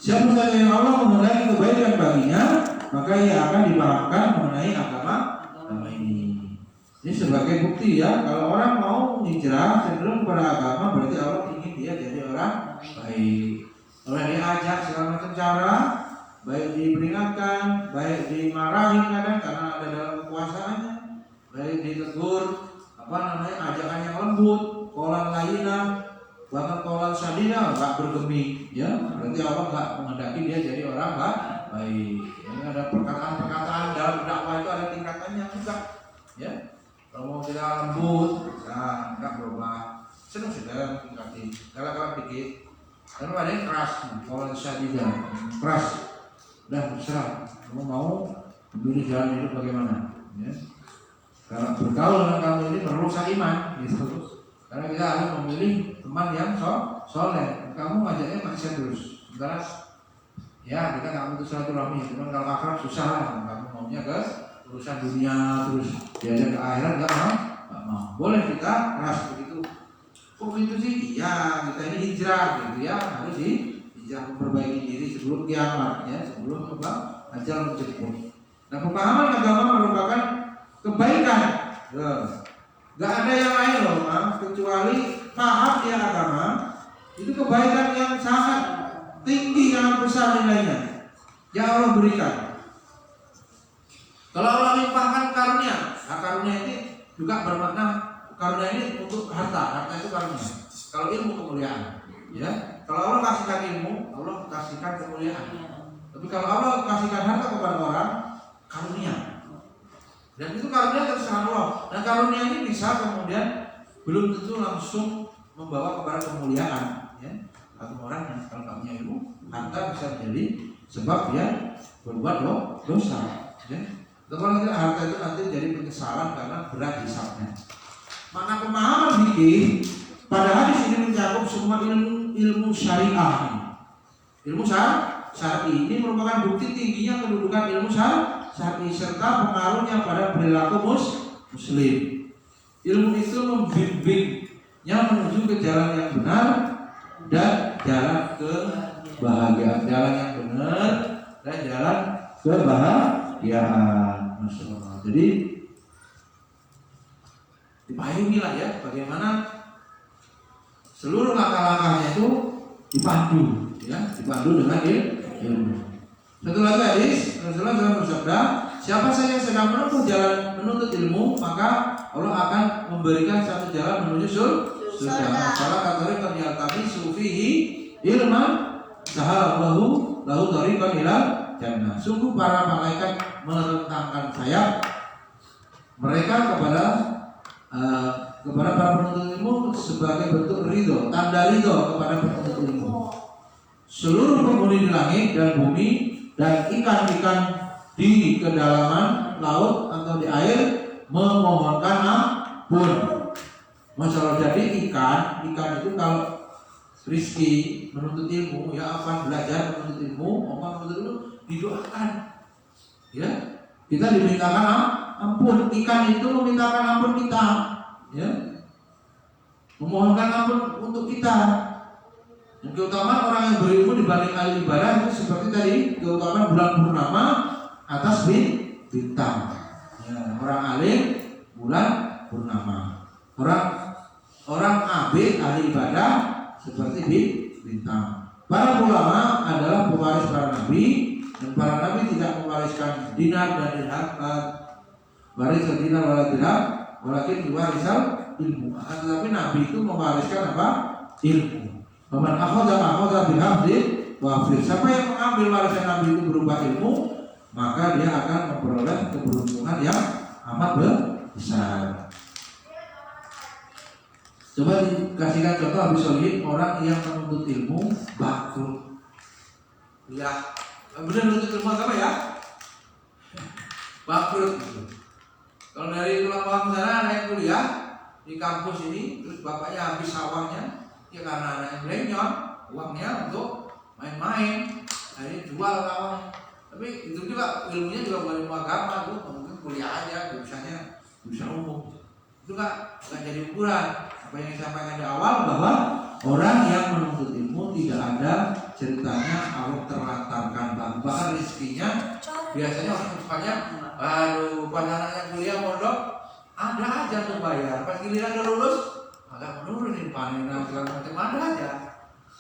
Siapa saja yang Allah menghendaki kebaikan baginya, maka ia akan dipahamkan mengenai agama ini. Ini sebagai bukti ya, kalau orang mau hijrah cenderung kepada agama, berarti Allah ingin dia jadi orang baik. Orang diajak segala macam cara, baik diperingatkan, baik dimarahin kadang karena ada dalam kekuasaannya, baik ditegur, ajakan yang lembut, kolan lainah, bahkan kolan sadina, nggak bergeming, ya. Berarti Allah nggak menghendaki dia jadi orang baik. Ini ada perkataan-perkataan dalam dakwah itu ada tingkatannya juga, ya. Kalau mau tidak lembut, nah enggak berubah. Sedang tingkatin, galak-galak dikit. Lalu ada yang keras, kalau syadidah, keras. Udah berserah. Kamu mau memilih jalan hidup bagaimana? Ya. Karena bergaul dengan kamu ini merusak iman, gitu. Karena kita harus memilih teman yang soleh. Kamu ngajaknya maksiat terus. Sementara ya kita nggak butuh silaturahmi, cuman kalau akrab susah lah. Kamu maunya ke urusan dunia terus diajak ke akhirat nggak mau. Boleh kita keras begitu. Kok itu sih? Ya kita ini hijrah gitu ya, harus hijrah memperbaiki diri sebelum kiamat ya, sebelum ajal menjemput. Nah pemahaman agama merupakan kebaikan. Gak ada yang lain loh kecuali paham ya agama itu kebaikan yang sangat tinggi, yang besar nilainya yang Allah berikan. Kalau Allah limpahkan karunia, nah karunia ini juga bermakna karunia ini untuk harta itu karunia. Kalau ilmu kemuliaan, ya. Kalau Allah kasihkan ilmu, Allah kasihkan kemuliaan. Tapi kalau Allah kasihkan harta kepada orang, karunia. Dan itu karunia terserah Allah. Dan karunia ini bisa kemudian belum tentu langsung membawa kepada kemuliaan, ya. Atau orang yang kalau nggak punya ilmu, harta bisa menjadi sebab dia berbuat dosa, ya. Kalau tidak harta itu nanti jadi penyesalan karena berat hisabnya. Makna pemahaman fikih pada hadis ini mencakup semua ilmu syariah. Ilmu syar'i ini merupakan bukti tingginya kedudukan ilmu syar'i serta pengaruhnya pada perilaku muslim. Ilmu itu membimbingnya menuju ke jalan yang benar dan jalan kebahagiaan, jalan yang benar dan jalan kebahagiaan. Masya Allah. Jadi dipahamilah ya bagaimana seluruh langkah-langkahnya itu dipandu, ya, dipandu dengan ilmu. Satu lagi hadis Rasulullah SAW bersabda, siapa saja yang sedang menempuh jalan menuntut ilmu, maka Allah akan memberikan satu jalan menuju surga. Salah kata yang tadi sufihi ilman sahalallahu lahu tariqan ila jannah. Sungguh para malaikat merentangkan sayap mereka kepada para penuntut ilmu sebagai bentuk ridho, tanda ridho kepada penuntut ilmu. Seluruh penghuni di langit dan bumi dan ikan-ikan di kedalaman laut atau di air memohonkan ampun. Masya Allah. Jadi ikan itu kalau rizki menuntut ilmu, ya akan belajar menuntut ilmu, menuntut ilmu didoakan, ya. Kita dimintakan ampun. Ikan itu memintakan ampun kita, ya, memohonkan ampun untuk kita. Dan keutamaan orang yang berilmu dibanding ahli ibadah itu seperti tadi keutamaan bulan purnama atas bintang. Ya, orang alim bulan purnama. Orang abid ahli ibadah seperti bintang. Para ulama adalah pewaris para nabi, dan para nabi tidak mewariskan dinar dan dirham, waris dinar wala dirham, walakin warisal ilmu. Tetapi nabi itu mewariskan apa? Ilmu. Faman akhadha bihamdi wa afir. Siapa yang mengambil warisan nabi itu berupa ilmu, maka dia akan memperoleh keberuntungan yang amat besar. Coba dikasihkan contoh Habis Solihin, orang yang menuntut ilmu bangkrut. Ya, benar menuntut ilmu apa ya? Bangkrut. Kalau dari tulang uang sana ada yang kuliah di kampus ini, terus bapaknya habis sawahnya, ya karena anaknya belenyot, uangnya untuk main-main, jadi jual sawah. Tapi itu juga ilmunya juga bukan ilmu agama tuh, mungkin kuliah aja, misalnya jurusan umum. Itu nggak jadi ukuran. Apa yang disampaikan di awal bahwa orang yang menuntut ilmu tidak ada ceritanya Allah terlantarkan, bahkan rezekinya biasanya orang tuanya, aduh pas anaknya kuliah mondok ada aja tuh bayar, pas giliran udah lulus agak menurunin panen segala macam ada aja.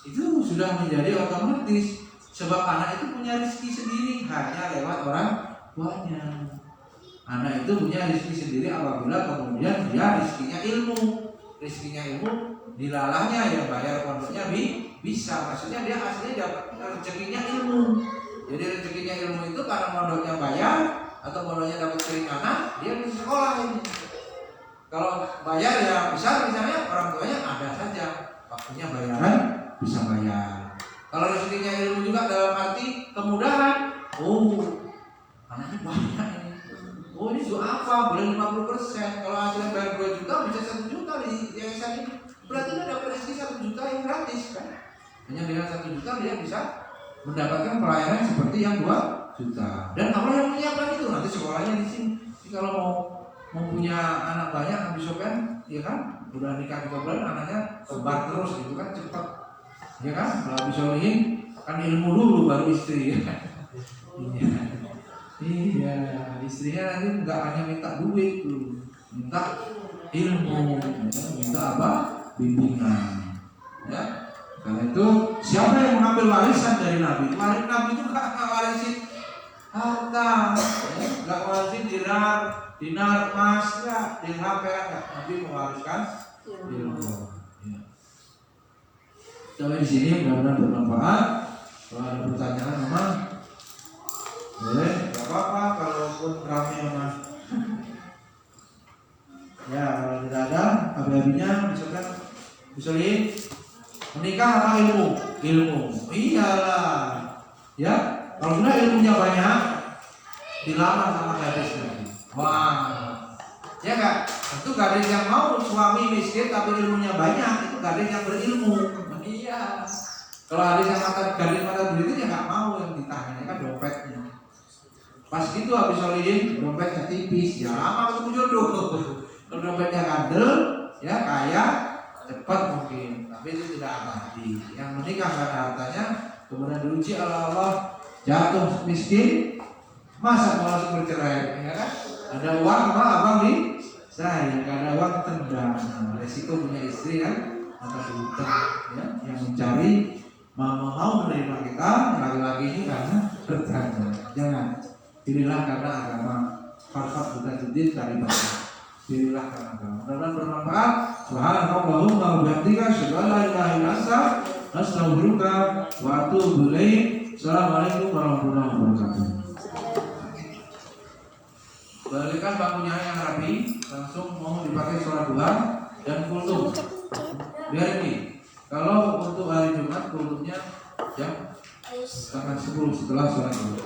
Itu sudah menjadi otomatis sebab anak itu punya rezeki sendiri hanya lewat orang tuanya. Anak itu punya rezeki sendiri apabila kemudian dia rezekinya ilmu. Rezekinya ilmu dilalahnya yang bayar pondoknya bisa, maksudnya dia aslinya dapat rezekinya ilmu. Jadi rezekinya ilmu itu karena pondoknya bayar atau pondoknya dapat keringanan, dia bisa sekolah ini. Kalau bayar ya besar misalnya orang tuanya ada saja waktunya bayaran bisa bayar. Kalau rezekinya ilmu juga dalam arti kemudahan, anaknya banyak ini. Ini juga apa? Boleh 50%. Kalau hasilnya bayar 2 juta bisa 1 juta di yayasan ini. Berarti dia dapat rezeki 1 juta yang gratis kan? Hanya dengan 1 juta dia bisa mendapatkan pelayanan seperti yang 2 juta. Dan Allah yang menyiapkan itu nanti sekolahnya di sini. Jadi kalau mau punya anak banyak habis kan, ya kan? Udah nikah 3 bulan anaknya sebar terus gitu kan cepat. Ya kan? Kalau habis solihin kan ilmu dulu baru istri. Iya, istrinya nanti nggak hanya minta duit tuh, minta ilmu, minta apa? Bimbingan. Ya, karena itu siapa yang mengambil warisan dari Nabi? Nabi itu nggak warisin harta, ya. Nggak wajib dinar emas, nggak, dirham perak nggak, tapi mewariskan ilmu. Ya. Sampai di sini mudah-mudahan bermanfaat. Kalau ada pertanyaan memang boleh, nggak apa-apa. Kalaupun ramai memang. Ya, kalau tidak ada habis-habisnya misalkan menikah apa ilmu? Iyalah. Ya, kalau sudah ilmunya banyak, dilamar sama gadisnya. Wah, ya nggak? Tentu gadis yang mau suami miskin tapi ilmunya banyak itu gadis yang berilmu. Iya. Kalau gadis yang mata duit itu ya nggak mau, yang ditanya kan dompetnya. Pas gitu habis solihin dompetnya tipis, ya lama ketemu jodoh. Kalau dompetnya kandel, ya kaya, cepat mungkin, tapi itu tidak abadi. Yang menikah karena hartanya, kemudian diuji oleh Allah, jatuh miskin, masa mau langsung bercerai, ya kan? Ada uang, apa abang di saya, nggak ada uang tendang. Nah, resiko punya istri kan, atau diutang, ya, yang mencari mau menerima kita, laki-laki ini karena bertanya. Jangan, pilihlah karena agama. Farfat bukan judit dari bangsa. Pilihlah karena agama. Mudah-mudahan bermanfaat. Subhanallahumma wa bihamdika, asyhadu an la ilaha illa anta, astaghfiruka wa atubu ilaik. Assalamualaikum warahmatullahi wabarakatuh. Balikkan bangkunya yang rapi, langsung mau dipakai sholat duha dan kultum. Biar ini, kalau untuk hari Jumat kultumnya jam setengah 10 setelah sholat duha.